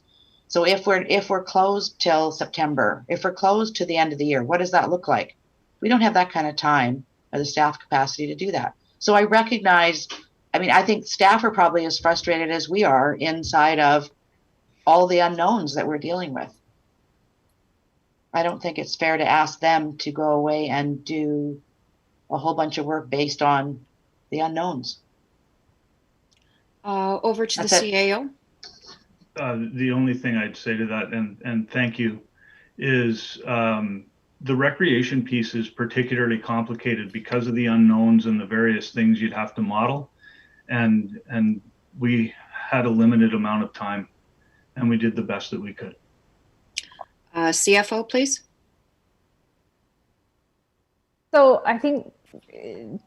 So if we're closed till September, if we're closed to the end of the year, what does that look like? We don't have that kind of time or the staff capacity to do that. So I recognize, I mean, I think staff are probably as frustrated as we are inside of all the unknowns that we're dealing with. I don't think it's fair to ask them to go away and do a whole bunch of work based on the unknowns. Over to the CAO. The only thing I'd say to that, and thank you, is the recreation piece is particularly complicated because of the unknowns and the various things you'd have to model. and we had a limited amount of time, and we did the best that we could. CFO, please. So I think,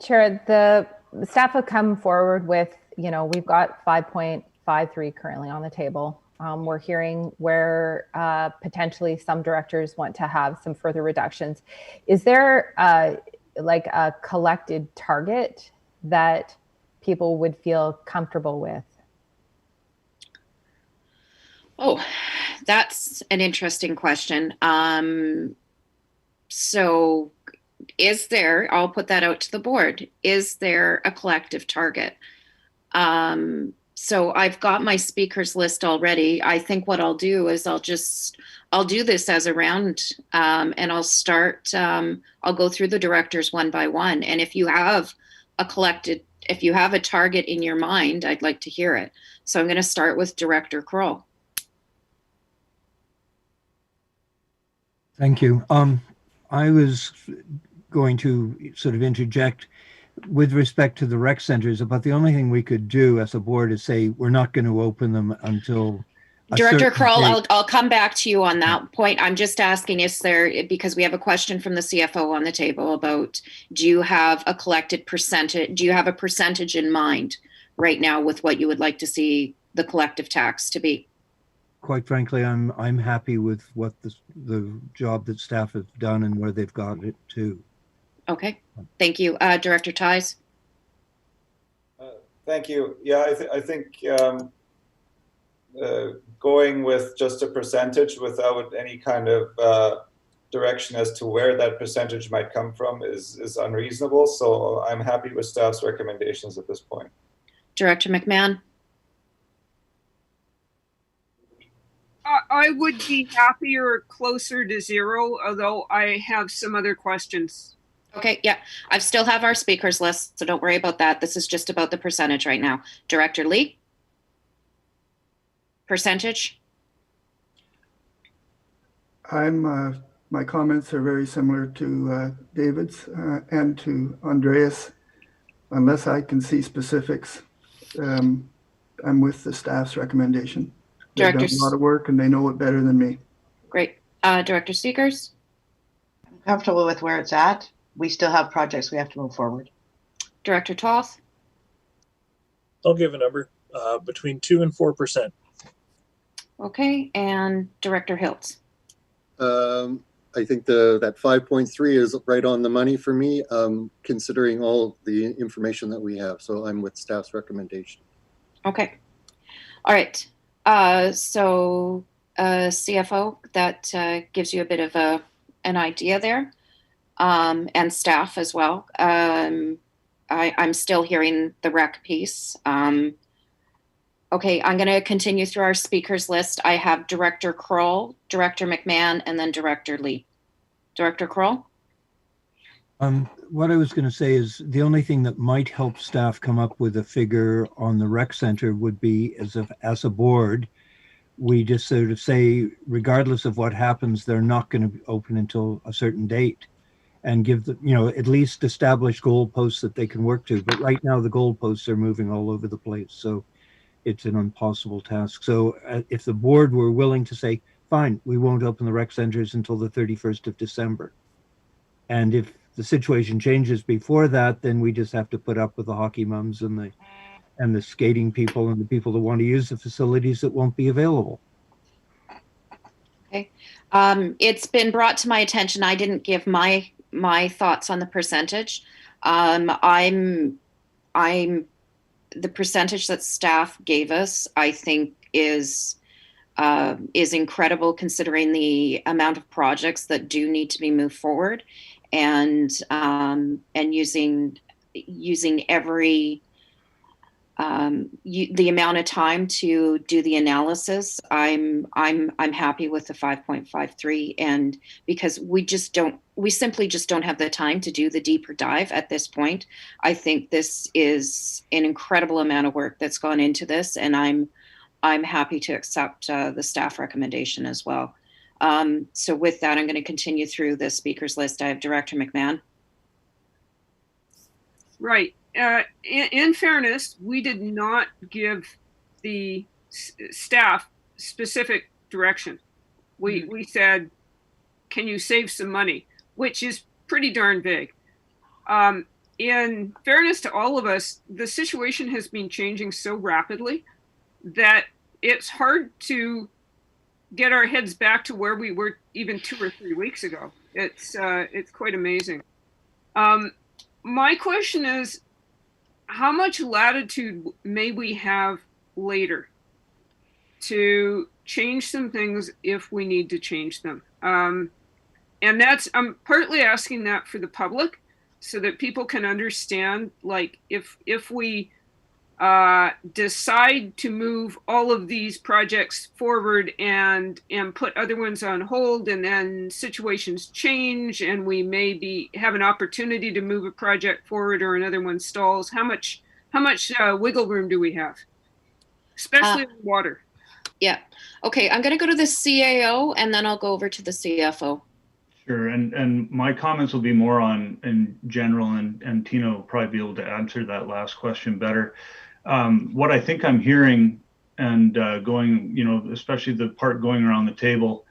Chair, the staff have come forward with, we've got 5.53 currently on the table. We're hearing where potentially some directors want to have some further reductions. Is there like a collected target that people would feel comfortable with? Oh, that's an interesting question. So is there, I'll put that out to the board, is there a collective target? So I've got my speakers list already. I think what I'll do is I'll do this as a round, and I'll start, I'll go through the directors one by one. And if you have a target in your mind, I'd like to hear it. So I'm going to start with Director Kroll. Thank you. I was going to sort of interject with respect to the rec centers, but the only thing we could do as a board is say we're not going to open them until Director Kroll, I'll come back to you on that point. I'm just asking, is there, because we have a question from the CFO on the table about, do you have a collected percentage? Do you have a percentage in mind right now with what you would like to see the collective tax to be? Quite frankly, I'm happy with what the job that staff have done and where they've got it to. Okay, thank you. Director Ties. Thank you. Yeah, I think going with just a percentage without any kind of direction as to where that percentage might come from is unreasonable. So I'm happy with staff's recommendations at this point. Director McMahon. I would be happier closer to zero, although I have some other questions. Okay, yeah, I still have our speakers list, so don't worry about that. This is just about the percentage right now. Director Lee? Percentage? My comments are very similar to David's and to Andreas. Unless I can see specifics, I'm with the staff's recommendation. They've done a lot of work and they know it better than me. Great. Director Seegers? I'm comfortable with where it's at. We still have projects we have to move forward. Director Toth? I'll give a number, between 2 and 4%. Okay, and Director Hiltz? I think that 5.3 is right on the money for me, considering all the information that we have. So I'm with staff's recommendation. Okay. All right. So CFO, that gives you a bit of an idea there, and staff as well. I'm still hearing the rec piece. Okay, I'm going to continue through our speakers list. I have Director Kroll, Director McMahon, and then Director Lee. Director Kroll? What I was going to say is the only thing that might help staff come up with a figure on the rec center would be as a board, we just sort of say, regardless of what happens, they're not going to be open until a certain date, and give the, at least establish goalposts that they can work to. But right now the goalposts are moving all over the place. So it's an impossible task. So if the board were willing to say, fine, we won't open the rec centers until the 31st of December. And if the situation changes before that, then we just have to put up with the hockey mums and the skating people and the people that want to use the facilities that won't be available. Okay. It's been brought to my attention. I didn't give my thoughts on the percentage. The percentage that staff gave us, I think, is incredible considering the amount of projects that do need to be moved forward, and using every the amount of time to do the analysis. I'm happy with the 5.53, and because we simply just don't have the time to do the deeper dive at this point. I think this is an incredible amount of work that's gone into this, and I'm happy to accept the staff recommendation as well. So with that, I'm going to continue through the speakers list. I have Director McMahon. Right. in fairness, we did not give the staff specific direction. We said, can you save some money? Which is pretty darn vague. In fairness to all of us, the situation has been changing so rapidly that it's hard to get our heads back to where we were even 2 or 3 weeks ago. It's quite amazing. My question is, how much latitude may we have later to change some things if we need to change them? And I'm partly asking that for the public, so that people can understand, like, if we decide to move all of these projects forward and put other ones on hold, and then situations change and we maybe have an opportunity to move a project forward or another one stalls, how much wiggle room do we have, especially in water? Yeah. Okay, I'm going to go to the CAO and then I'll go over to the CFO. Sure, and my comments will be more on in general, and Tina will probably be able to answer that last question better. What I think I'm hearing, and going, especially the part going around the table,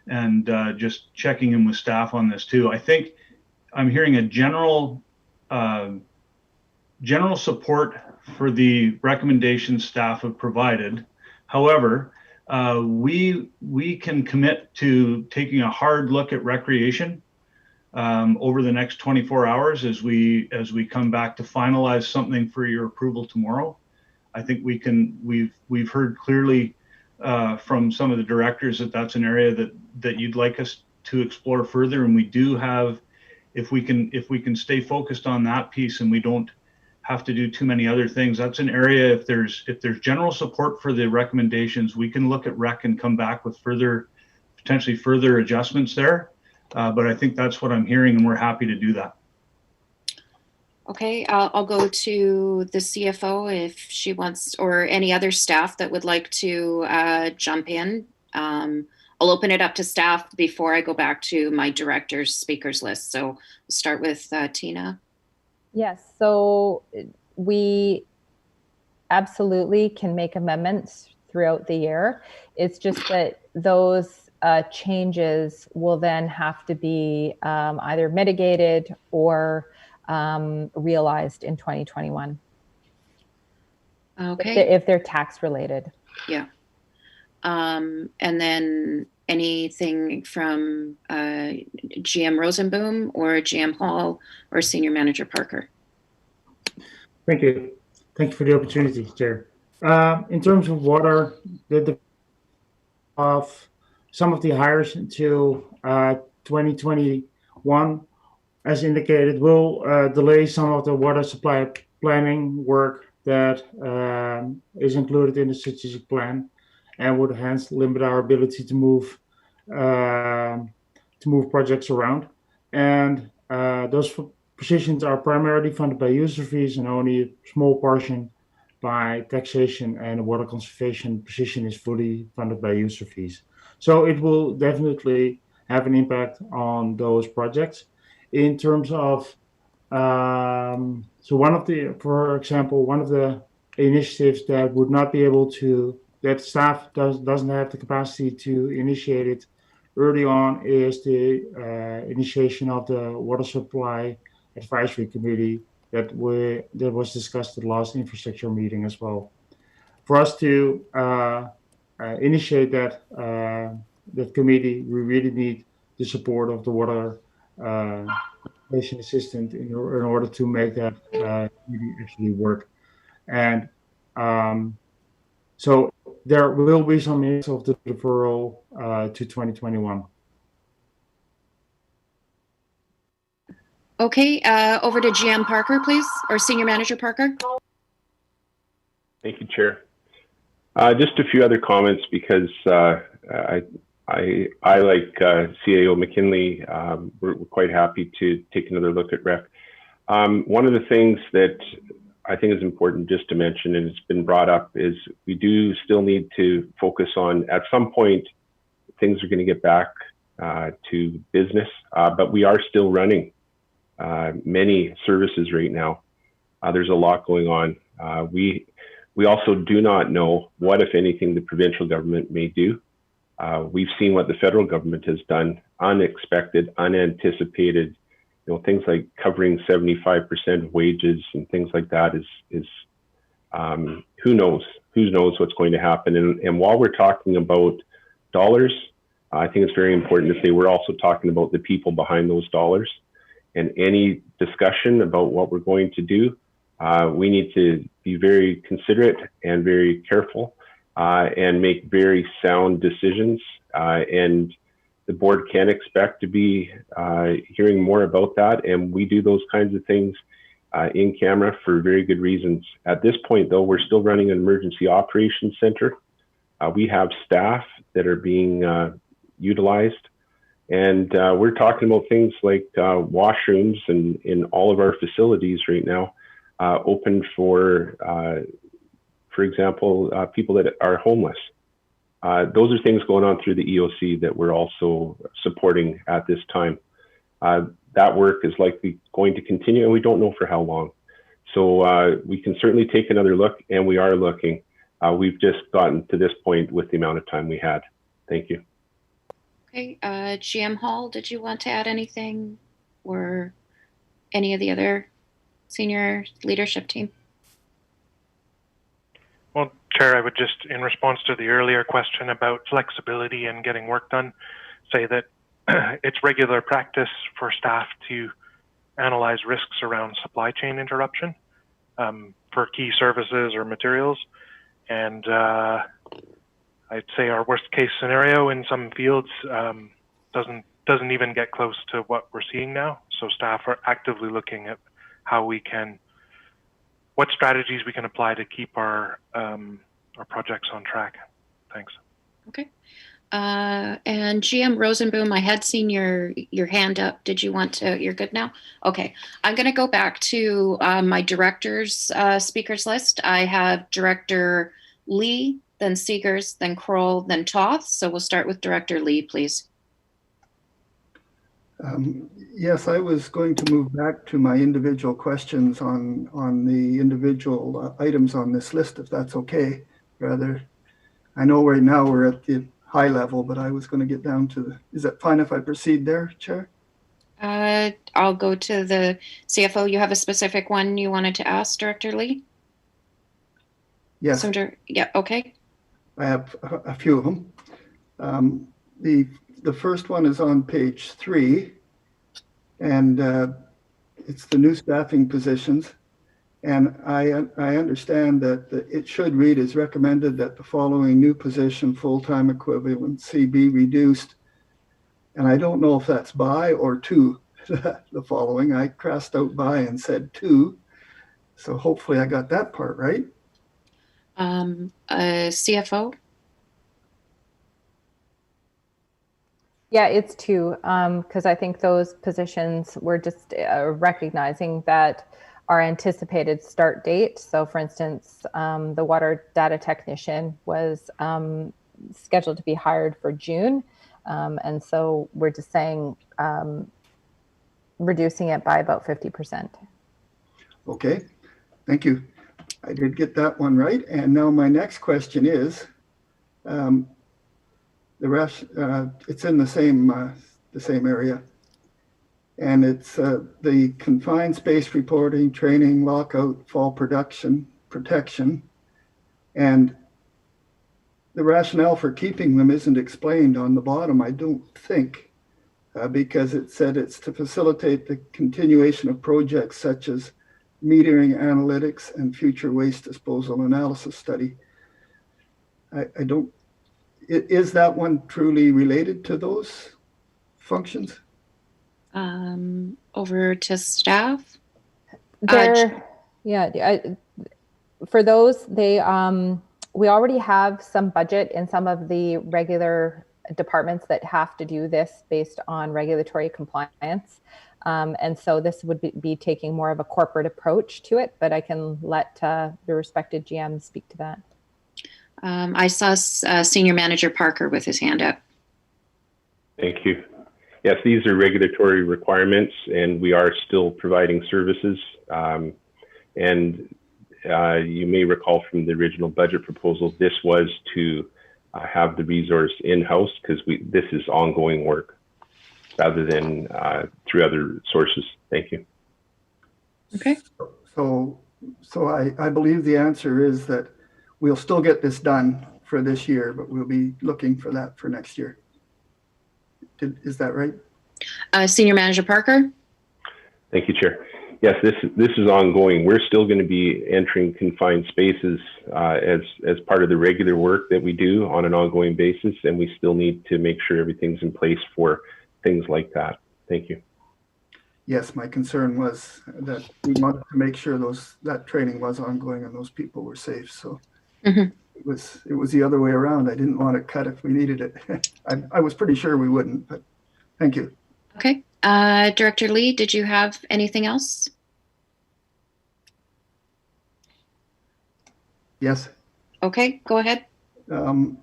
and just checking in with staff on this too. I think I'm hearing a general support for the recommendations staff have provided. However, we can commit to taking a hard look at recreation over the next 24 hours as we come back to finalize something for your approval tomorrow. I think we've heard clearly from some of the directors that that's an area that you'd like us to explore further, and we do have, if we can stay focused on that piece and we don't have to do too many other things, that's an area, if there's general support for the recommendations, we can look at rec and come back with potentially further adjustments there. But I think that's what I'm hearing, and we're happy to do that. Okay, I'll go to the CFO if she wants, or any other staff that would like to jump in. I'll open it up to staff before I go back to my director's speakers list. So we'll start with Tina. Yes, so we absolutely can make amendments throughout the year. It's just that those changes will then have to be either mitigated or realized in 2021. Okay. If they're tax related. Yeah. And then anything from GM Rosenboom or GM Hall or Senior Manager Parker? Thank you. Thank you for the opportunity, Chair. In terms of water, of some of the hires until 2021, as indicated, will delay some of the water supply planning work that is included in the strategic plan, and would hence limit our ability to move projects around. And those positions are primarily funded by user fees, and only a small portion by taxation, and the water conservation position is fully funded by user fees. So it will definitely have an impact on those projects. In terms of, for example, one of the initiatives that would not be able to, that staff doesn't have the capacity to initiate it early on, is the initiation of the water supply advisory committee that was discussed at the last infrastructure meeting as well. For us to initiate that committee, we really need the support of the water patient assistant in order to make that actually work. And so there will be some use of the deferral to 2021. Okay, over to GM Parker, please, or Senior Manager Parker. Thank you, Chair. Just a few other comments, because I like CAO McKinley, we're quite happy to take another look at rec. One of the things that I think is important just to mention, and it's been brought up, is we do still need to focus on, at some point, things are going to get back to business, but we are still running many services right now. There's a lot going on. We also do not know what, if anything, the provincial government may do. We've seen what the federal government has done, unexpected, unanticipated, things like covering 75% of wages and things like that is who knows what's going to happen. And while we're talking about dollars, I think it's very important to say we're also talking about the people behind those dollars. And any discussion about what we're going to do, we need to be very considerate and very careful and make very sound decisions. And the board can expect to be hearing more about that. And we do those kinds of things in camera for very good reasons. At this point, though, we're still running an emergency operations center. We have staff that are being utilized. And we're talking about things like washrooms in all of our facilities right now, open for example, people that are homeless. Those are things going on through the EOC that we're also supporting at this time. That work is likely going to continue, and we don't know for how long. So we can certainly take another look, and we are looking. We've just gotten to this point with the amount of time we had. Thank you. Okay, GM Hall, did you want to add anything, or any of the other senior leadership team? Well, Chair, I would just, in response to the earlier question about flexibility and getting work done, say that it's regular practice for staff to analyze risks around supply chain interruption for key services or materials. And I'd say our worst case scenario in some fields doesn't even get close to what we're seeing now. So staff are actively looking at what strategies we can apply to keep our projects on track. Thanks. Okay. And GM Rosenboom, I had seen your hand up. Did you want to? You're good now? Okay. I'm going to go back to my director's speakers list. I have Director Lee, then Seegers, then Kroll, then Toth. So we'll start with Director Lee, please. Yes, I was going to move back to my individual questions on the individual items on this list, if that's okay. Rather, I know right now we're at the high level, but I was going to get down to is it fine if I proceed there, Chair? I'll go to the CFO. You have a specific one you wanted to ask, Director Lee? Yes. Yeah, okay. I have a few of them. The first one is on page 3, and it's the new staffing positions. And I understand that it should read as recommended that the following new position full-time equivalency be reduced. And I don't know if that's by or to the following. I crossed out by and said to. So hopefully I got that part right. CFO? Yeah, it's 2, because I think those positions were just recognizing that our anticipated start date. So for instance, the water data technician was scheduled to be hired for June. And so we're just saying reducing it by about 50%. Okay, thank you. I did get that one right. And now my next question is, the rest, it's in the same area. And it's the confined space reporting, training, lockout, fall protection. And the rationale for keeping them isn't explained on the bottom, I don't think, because it said it's to facilitate the continuation of projects such as metering analytics and future waste disposal analysis study. Is that one truly related to those functions? Over to staff. For those, we already have some budget in some of the regular departments that have to do this based on regulatory compliance. And so this would be taking more of a corporate approach to it, but I can let the respected GM speak to that. I saw Senior Manager Parker with his hand up. Thank you. Yes, these are regulatory requirements, and we are still providing services. And you may recall from the original budget proposal, this was to have the resource in-house because this is ongoing work rather than through other sources. Thank you. Okay. So I believe the answer is that we'll still get this done for this year, but we'll be looking for that for next year. Is that right? Senior Manager Parker? Thank you, Chair. Yes, this is ongoing. We're still going to be entering confined spaces as part of the regular work that we do on an ongoing basis, and we still need to make sure everything's in place for things like that. Thank you. Yes, my concern was that we wanted to make sure that training was ongoing and those people were safe. So it was the other way around. I didn't want it cut if we needed it. I was pretty sure we wouldn't, but thank you. Okay. Director Lee, did you have anything else? Yes. Okay, go ahead. On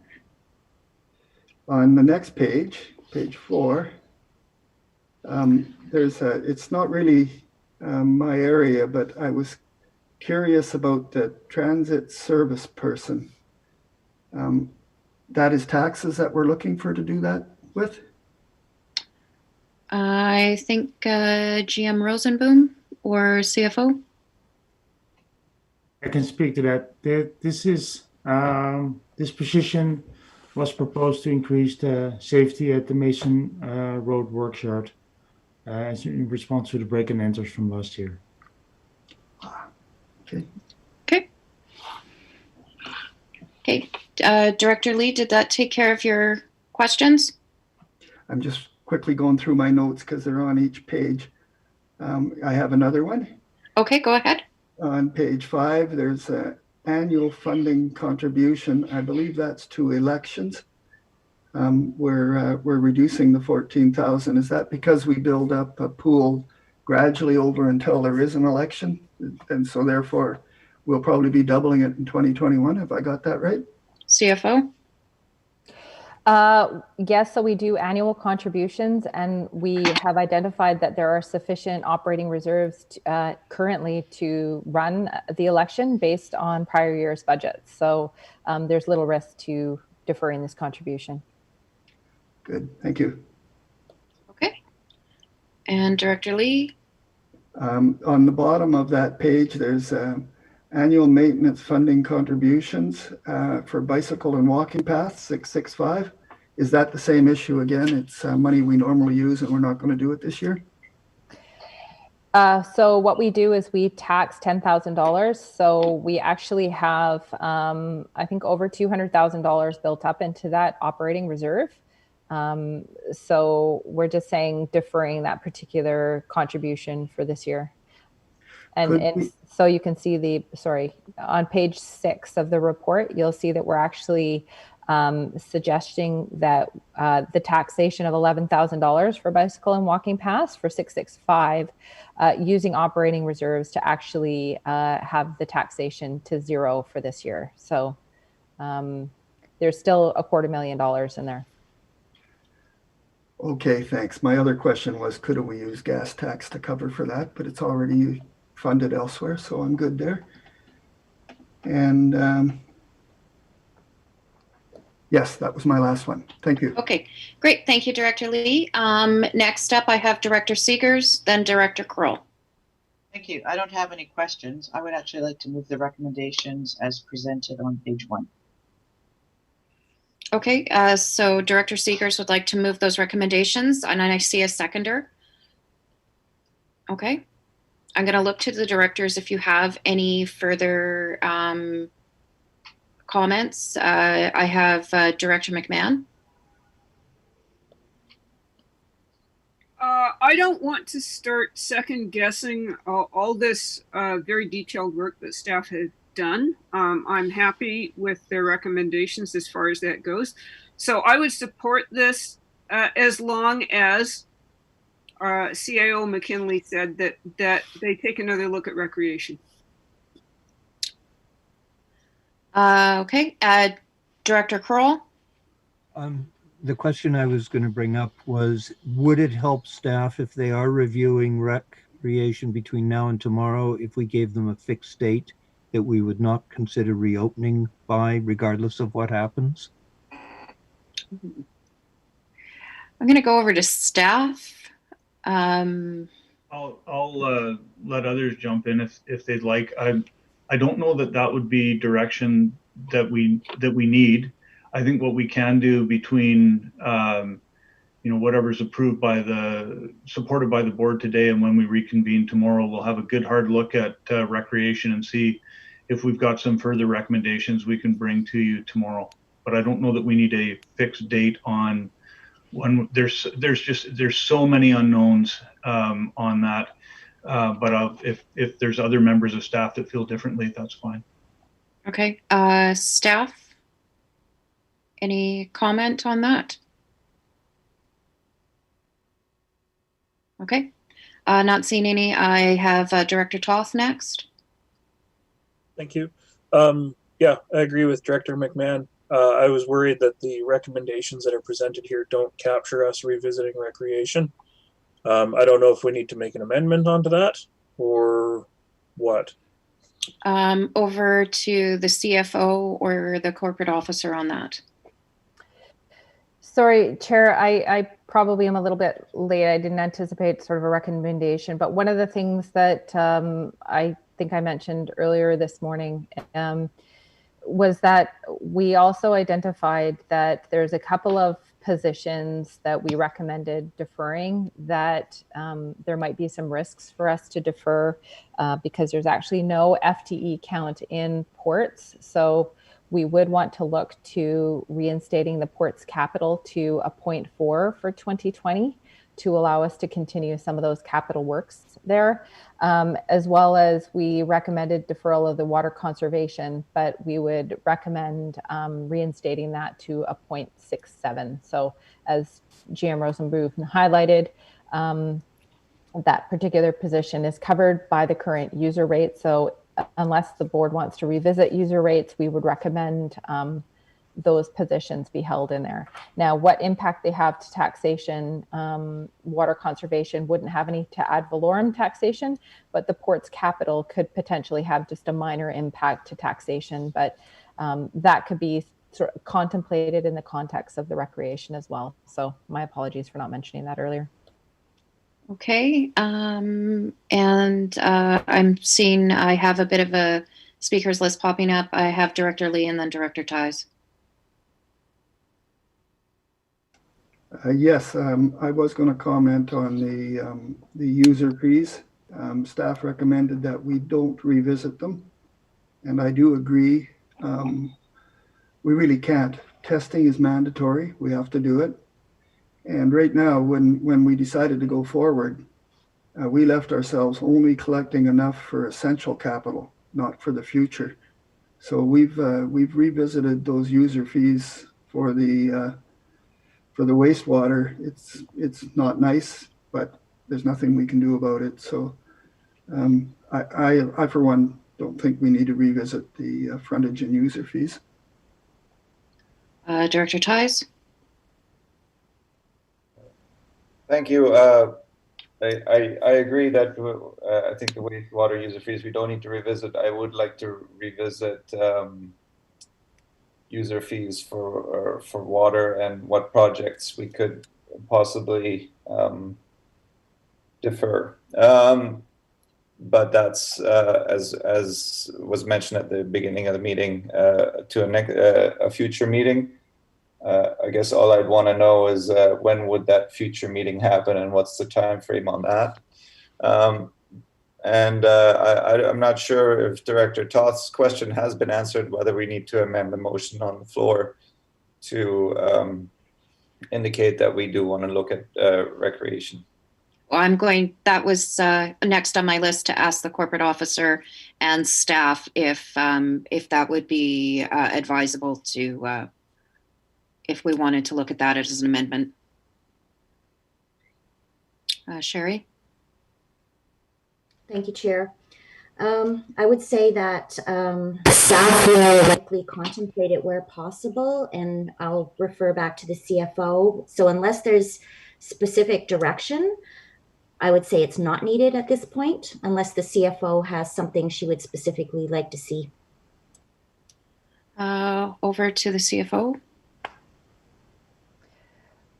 the next page, page 4, it's not really my area, but I was curious about the transit service person. That is taxes that we're looking for to do that with? I think GM Rosenboom or CFO. I can speak to that. This position was proposed to increase the safety at the Mason Road Workshop as in response to the break and enters from last year. Okay. Okay. Okay. Director Lee, did that take care of your questions? I'm just quickly going through my notes because they're on each page. I have another one. Okay, go ahead. On page 5, there's an annual funding contribution. I believe that's to elections. We're reducing the 14,000. Is that because we build up a pool gradually over until there is an election? And so therefore, we'll probably be doubling it in 2021. Have I got that right? CFO? Yes, so we do annual contributions, and we have identified that there are sufficient operating reserves currently to run the election based on prior year's budgets. So there's little risk to deferring this contribution. Good, thank you. Okay. And Director Lee? On the bottom of that page, there's annual maintenance funding contributions for bicycle and walking paths, 665. Is that the same issue again? It's money we normally use and we're not going to do it this year? So what we do is we tax $10,000. So we actually have, I think, over $200,000 built up into that operating reserve. So we're just saying deferring that particular contribution for this year. And so you can see on page 6 of the report, you'll see that we're actually suggesting that the taxation of $11,000 for bicycle and walking paths for 665, using operating reserves to actually have the taxation to 0 for this year. So there's still $250,000 in there. Okay, thanks. My other question was, could we use gas tax to cover for that? But it's already funded elsewhere, so I'm good there. And yes, that was my last one. Thank you. Okay, great. Thank you, Director Lee. Next up, I have Director Seegers, then Director Kroll. Thank you. I don't have any questions. I would actually like to move the recommendations as presented on page 1. Okay, so Director Seegers would like to move those recommendations, and I see a seconder. Okay. I'm going to look to the directors if you have any further comments. I have Director McMahon. I don't want to start second guessing all this very detailed work that staff has done. I'm happy with their recommendations as far as that goes. So I would support this as long as CIO McKinley said that they take another look at recreation. Okay, Director Kroll. The question I was going to bring up was, would it help staff if they are reviewing rec recreation between now and tomorrow if we gave them a fixed date that we would not consider reopening by, regardless of what happens? I'm going to go over to staff. I'll let others jump in if they'd like. I don't know that would be direction that we need. I think what we can do between whatever's supported by the board today and when we reconvene tomorrow, we'll have a good hard look at recreation and see if we've got some further recommendations we can bring to you tomorrow. But I don't know that we need a fixed date on when. There's so many unknowns on that. But if there's other members of staff that feel differently, that's fine. Okay, staff, any comment on that? Okay, not seeing any. I have Director Toth next. Thank you. Yeah, I agree with Director McMahon. I was worried that the recommendations that are presented here don't capture us revisiting recreation. I don't know if we need to make an amendment onto that or what. Over to the CFO or the corporate officer on that. Sorry, Chair, I probably am a little bit late. I didn't anticipate sort of a recommendation, but one of the things that I think I mentioned earlier this morning was that we also identified that there's a couple of positions that we recommended deferring, that there might be some risks for us to defer because there's actually no FTE count in ports. So we would want to look to reinstating the port's capital to a 0.4 for 2020 to allow us to continue some of those capital works there, as well as we recommended deferral of the water conservation, but we would recommend reinstating that to a 0.67. So as GM Rosenbluth highlighted, that particular position is covered by the current user rate. So unless the board wants to revisit user rates, we would recommend those positions be held in there. Now, what impact they have to taxation, water conservation wouldn't have any to ad valorem taxation, but the port's capital could potentially have just a minor impact to taxation, but that could be sort of contemplated in the context of the recreation as well. So my apologies for not mentioning that earlier. Okay, and I'm seeing I have a bit of a speakers list popping up. I have Director Lee and then Director Ties. Yes, I was going to comment on the user fees. Staff recommended that we don't revisit them, and I do agree. We really can't. Testing is mandatory. We have to do it. And right now, when we decided to go forward, we left ourselves only collecting enough for essential capital, not for the future. So we've revisited those user fees for the wastewater. It's not nice, but there's nothing we can do about it. So I for one don't think we need to revisit the frontage and user fees. Director Ties. Thank you. I agree that I think the wastewater user fees we don't need to revisit. I would like to revisit user fees for water and what projects we could possibly defer. But that's as was mentioned at the beginning of the meeting, to a future meeting. I guess all I'd want to know is when would that future meeting happen and what's the time frame on that. I'm not sure if Director Toth's question has been answered, whether we need to amend the motion on the floor to indicate that we do want to look at recreation. Well, that was next on my list to ask the corporate officer and staff if that would be advisable to, if we wanted to look at that as an amendment. Sherry? Thank you, Chair. I would say that staff will likely contemplate it where possible, and I'll refer back to the CFO. So unless there's specific direction, I would say it's not needed at this point, unless the CFO has something she would specifically like to see. Over to the CFO.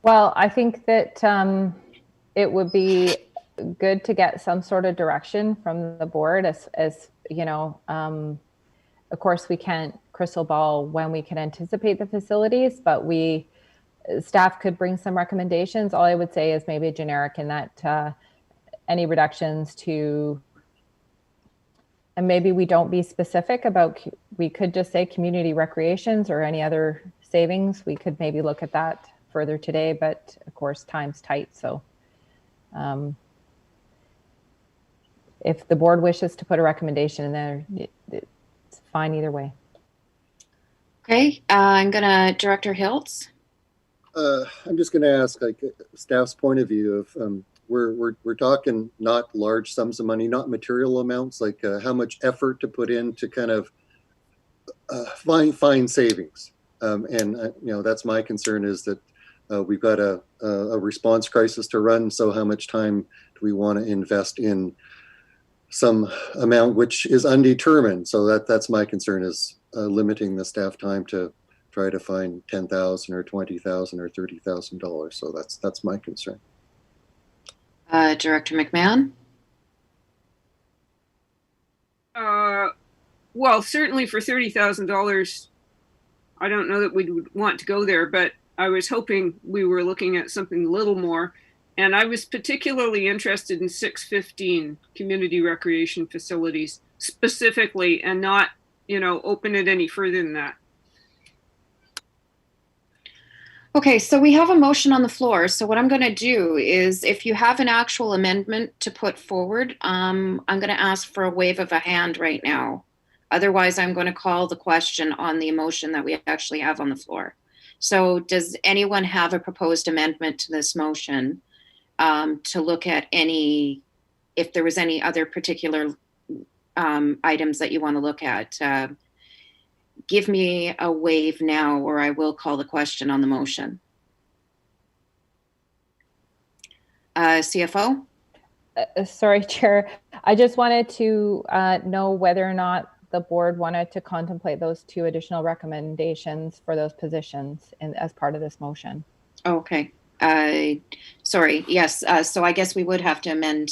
Well, I think that it would be good to get some sort of direction from the board as you know, of course we can't crystal ball when we can anticipate the facilities, but staff could bring some recommendations. All I would say is maybe generic in that any reductions to, and maybe we don't be specific about, we could just say community recreations or any other savings. We could maybe look at that further today, but of course time's tight. So if the board wishes to put a recommendation in there, it's fine either way. Okay, I'm gonna, Director Hiltz. I'm just going to ask, like, staff's point of view of we're talking not large sums of money, not material amounts, like how much effort to put in to kind of find savings. And you know, that's my concern, is that we've got a response crisis to run. So how much time do we want to invest in some amount which is undetermined? So that's my concern, is limiting the staff time to try to find $10,000 or $20,000 or $30,000. So that's my concern. Director McMahon. Well, certainly for $30,000, I don't know that we would want to go there, but I was hoping we were looking at something a little more. And I was particularly interested in 615 community recreation facilities specifically, and not, you know, open it any further than that. Okay, so we have a motion on the floor. So what I'm going to do is, if you have an actual amendment to put forward, I'm going to ask for a wave of a hand right now. Otherwise, I'm going to call the question on the motion that we actually have on the floor. So does anyone have a proposed amendment to this motion to look at any, if there was any other particular items that you want to look at? Give me a wave now, or I will call the question on the motion. CFO? Sorry, Chair. I just wanted to know whether or not the board wanted to contemplate those 2 additional recommendations for those positions as part of this motion. Okay. Sorry. Yes. So I guess we would have to amend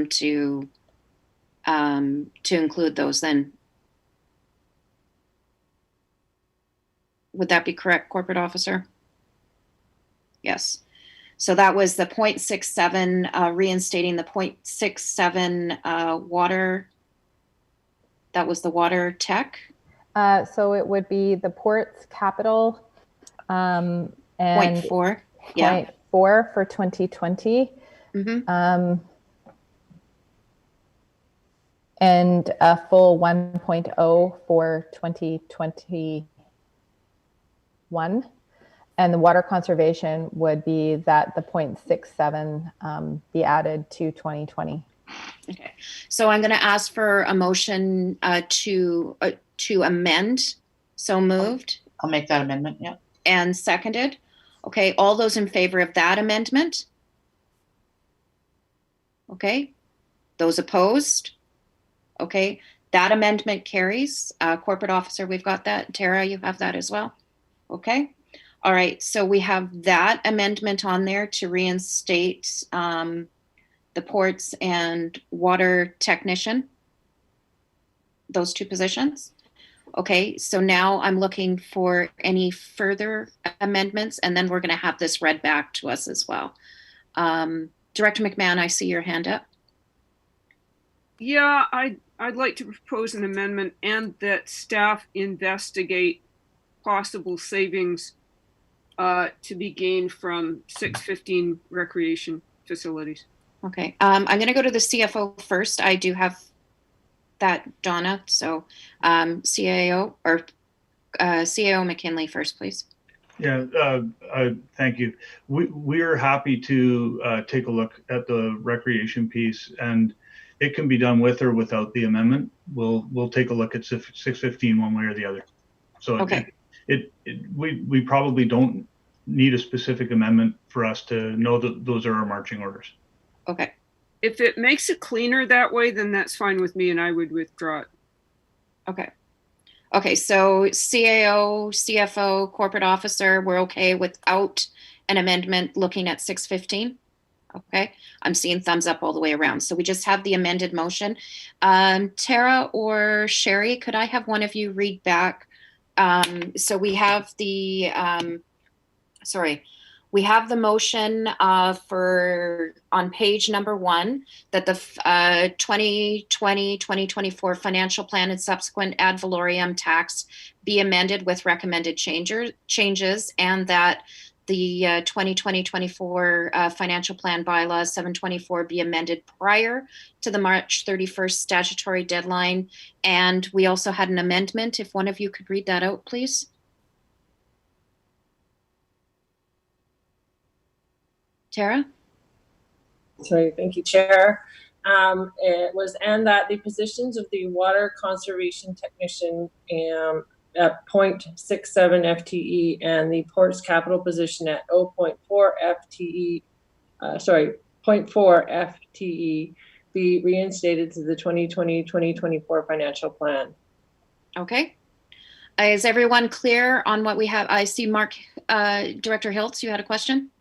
to include those then. Would that be correct, Corporate Officer? Yes. So that was the 0.67, reinstating the 0.67 water. That was the water tech. So it would be the ports capital and 0.4. Yeah. 0.4 for 2020. Mm-hmm. And a full 1.0 for 2021. And the water conservation would be that the 0.67 be added to 2020. Okay, so I'm going to ask for a motion to amend. So moved. I'll make that amendment. Yeah. And seconded. Okay, all those in favor of that amendment? Okay, those opposed? Okay, that amendment carries. Corporate Officer, we've got that. Tara, you have that as well. Okay. All right. So we have that amendment on there to reinstate the ports and water technician, those 2 positions. Okay. So now I'm looking for any further amendments, and then we're going to have this read back to us as well. Director McMahon, I see your hand up. Yeah, I'd like to propose an amendment, and that staff investigate possible savings to be gained from 615 recreation facilities. Okay, I'm going to go to the CFO first. I do have that, Donna. So CAO or CAO McKinley first, please. Yeah, thank you. We are happy to take a look at the recreation piece, and it can be done with or without the amendment. We'll take a look at 615 one way or the other. So okay. We probably don't need a specific amendment for us to know that those are our marching orders. Okay. if it makes it cleaner that way, then that's fine with me and I would withdraw it. Okay. Okay, so CAO, CFO, corporate officer, we're okay without an amendment looking at 615? Okay, I'm seeing thumbs up all the way around. So we just have the amended motion. Tara or Sherry, could I have one of you read back? So we have the, we have the motion for on page number 1 that the 2020-2024 financial plan and subsequent ad valorem tax be amended with recommended changes, and that the 2020-24 financial plan bylaws 724 be amended prior to the March 31st statutory deadline. And we also had an amendment. If one of you could read that out, please. Tara? Sorry, thank you, Chair. It was, and that the positions of the water conservation technician at 0.67 FTE and the ports capital position at 0.4 FTE, 0.4 FTE be reinstated to the 2020-2024 financial plan. Okay. Is everyone clear on what we have? I see Mark, Director Hiltz, you had a question?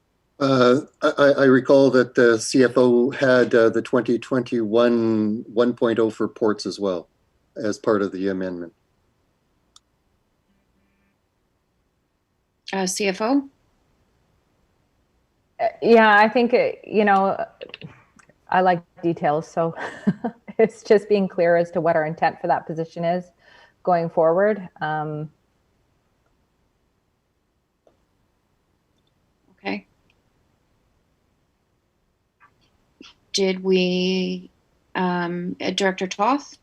I recall that the CFO had the 2021 1.0 for ports as well as part of the amendment. CFO? Yeah, I think, I like details. So it's just being clear as to what our intent for that position is going forward. Okay. Did we, Director Toth?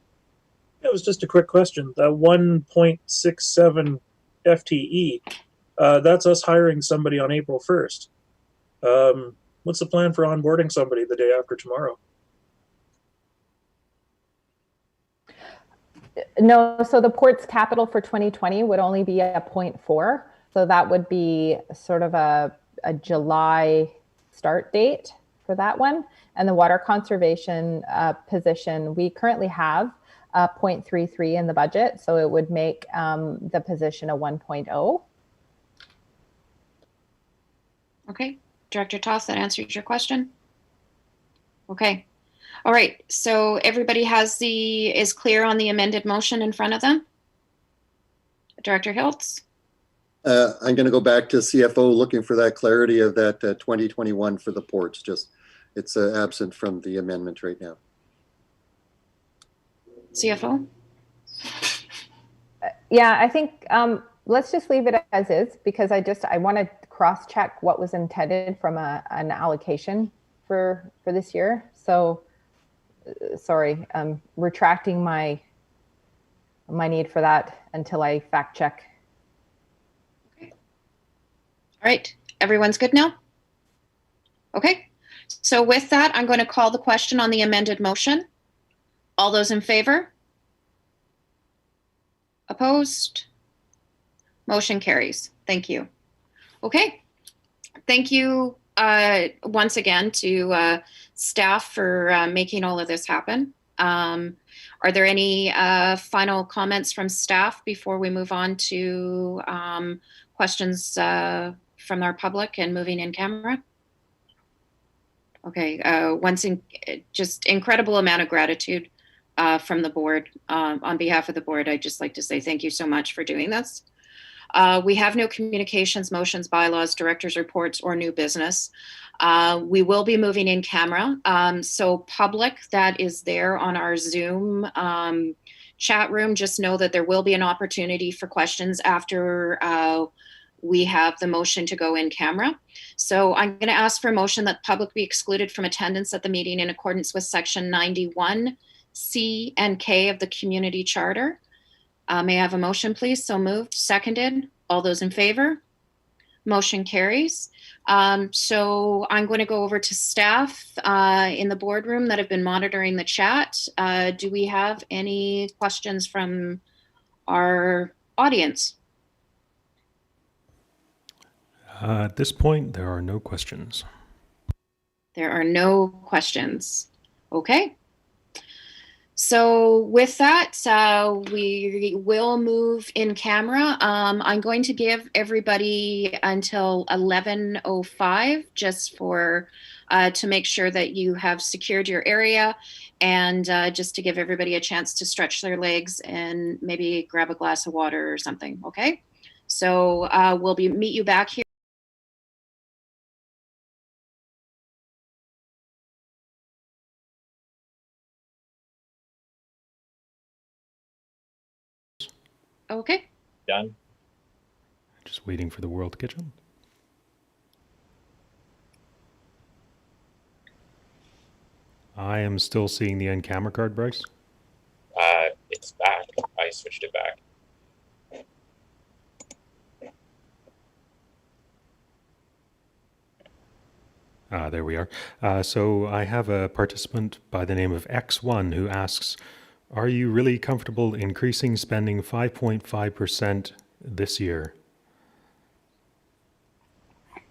It was just a quick question. The 1.67 FTE, that's us hiring somebody on April 1st. What's the plan for onboarding somebody the day after tomorrow? No, so the port's capital for 2020 would only be a 0.4. So that would be sort of a July start date for that one. And the water conservation position, we currently have 0.33 in the budget. So it would make the position a 1.0. Okay, Director Toth, that answers your question? Okay. All right, so everybody is clear on the amended motion in front of them? Director Hiltz? I'm going to go back to CFO looking for that clarity of that 2021 for the ports. Just it's absent from the amendment right now. CFO? Yeah, I think let's just leave it as is, because I want to cross-check what was intended from an allocation for this year. So sorry, I'm retracting my need for that until I fact check. Okay. All right, everyone's good now? Okay, so with that, I'm going to call the question on the amended motion. All those in favor? Opposed? Motion carries. Thank you. Okay. Thank you once again to staff for making all of this happen. Are there any final comments from staff before we move on to questions from our public and moving in camera? Okay. Just incredible amount of gratitude from the board. On behalf of the board, I'd just like to say thank you so much for doing this. We have no communications, motions, bylaws, directors' reports, or new business. We will be moving in camera. So public that is there on our Zoom chat room, just know that there will be an opportunity for questions after we have the motion to go in camera. So I'm going to ask for a motion that public be excluded from attendance at the meeting in accordance with section 91C and K of the Community Charter. May I have a motion, please? So moved. Seconded. All those in favor? Motion carries. So I'm going to go over to staff in the boardroom that have been monitoring the chat. Do we have any questions from our audience? At this point, there are no questions. There are no questions. Okay. So with that, we will move in camera. I'm going to give everybody until 11:05 just for to make sure that you have secured your area, and just to give everybody a chance to stretch their legs and maybe grab a glass of water or something. Okay. So we'll meet you back here. Okay. Done. Just waiting for the World Kitchen. I am still seeing the end camera card, Bryce. It's back. I switched it back. There we are. So I have a participant by the name of X1 who asks, are you really comfortable increasing spending 5.5% this year?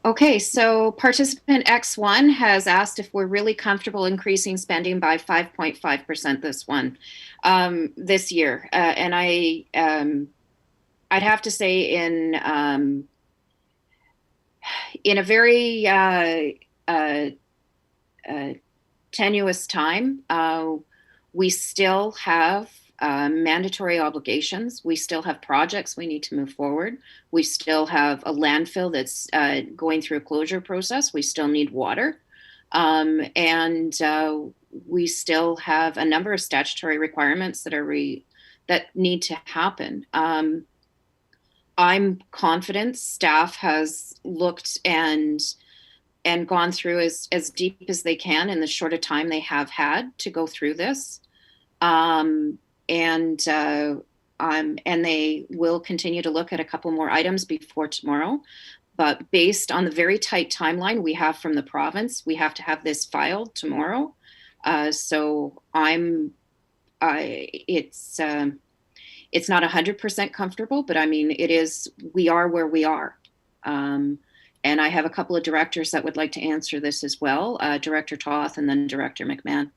Okay, so participant X1 has asked if we're really comfortable increasing spending by 5.5% this year. And I'd have to say in a very tenuous time, we still have mandatory obligations. We still have projects we need to move forward. We still have a landfill that's going through a closure process. We still need water. And we still have a number of statutory requirements that need to happen. I'm confident staff has looked and gone through as deep as they can in the short of time they have had to go through this. And they will continue to look at a couple more items before tomorrow. But based on the very tight timeline we have from the province, we have to have this filed tomorrow. So it's not 100% comfortable, but I mean, we are where we are. And I have a couple of directors that would like to answer this as well, Director Toth and then Director McMahon.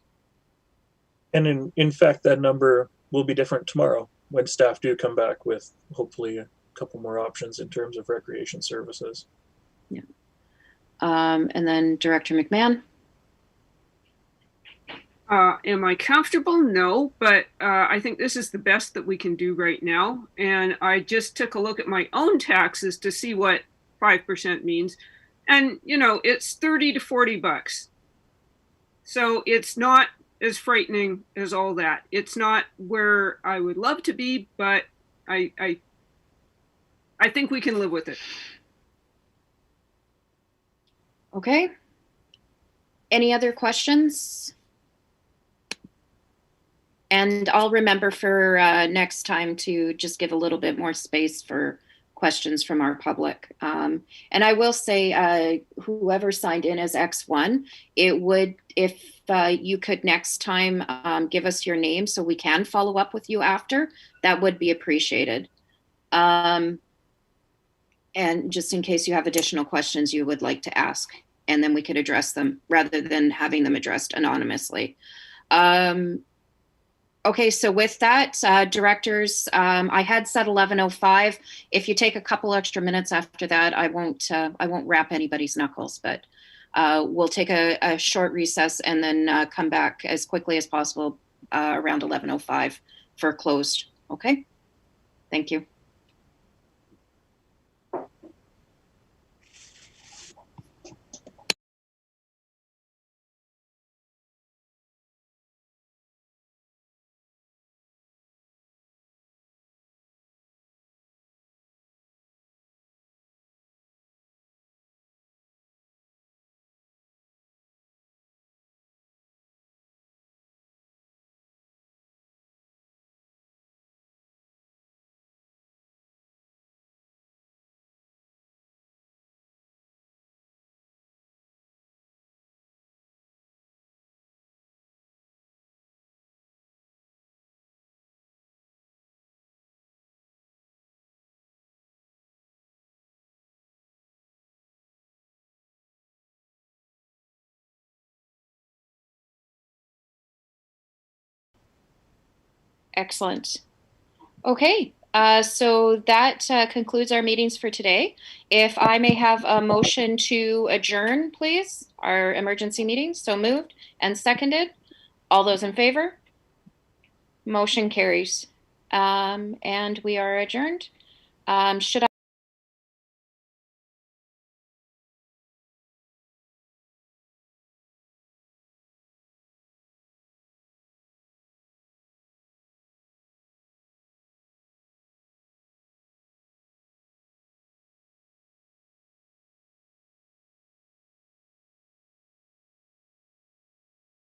And in fact, that number will be different tomorrow when staff do come back with hopefully a couple more options in terms of recreation services. Yeah. And then Director McMahon. Am I comfortable? No, but I think this is the best that we can do right now. And I just took a look at my own taxes to see what 5% means. And, you know, it's 30 to 40 bucks. So it's not as frightening as all that. It's not where I would love to be, but I think we can live with it. Okay. Any other questions? And I'll remember for next time to just give a little bit more space for questions from our public. And I will say, whoever signed in as X1, it would, if you could next time give us your name so we can follow up with you after, that would be appreciated. And just in case you have additional questions you would like to ask, and then we could address them rather than having them addressed anonymously. Okay, so with that, directors, I had said 11:05. If you take a couple extra minutes after that, I won't wrap anybody's knuckles, but we'll take a short recess and then come back as quickly as possible around 11:05 for closed. Okay, thank you. Excellent. Okay, so that concludes our meetings for today. If I may have a motion to adjourn, please, our emergency meeting. So moved and seconded. All those in favor? Motion carries. And we are adjourned. Should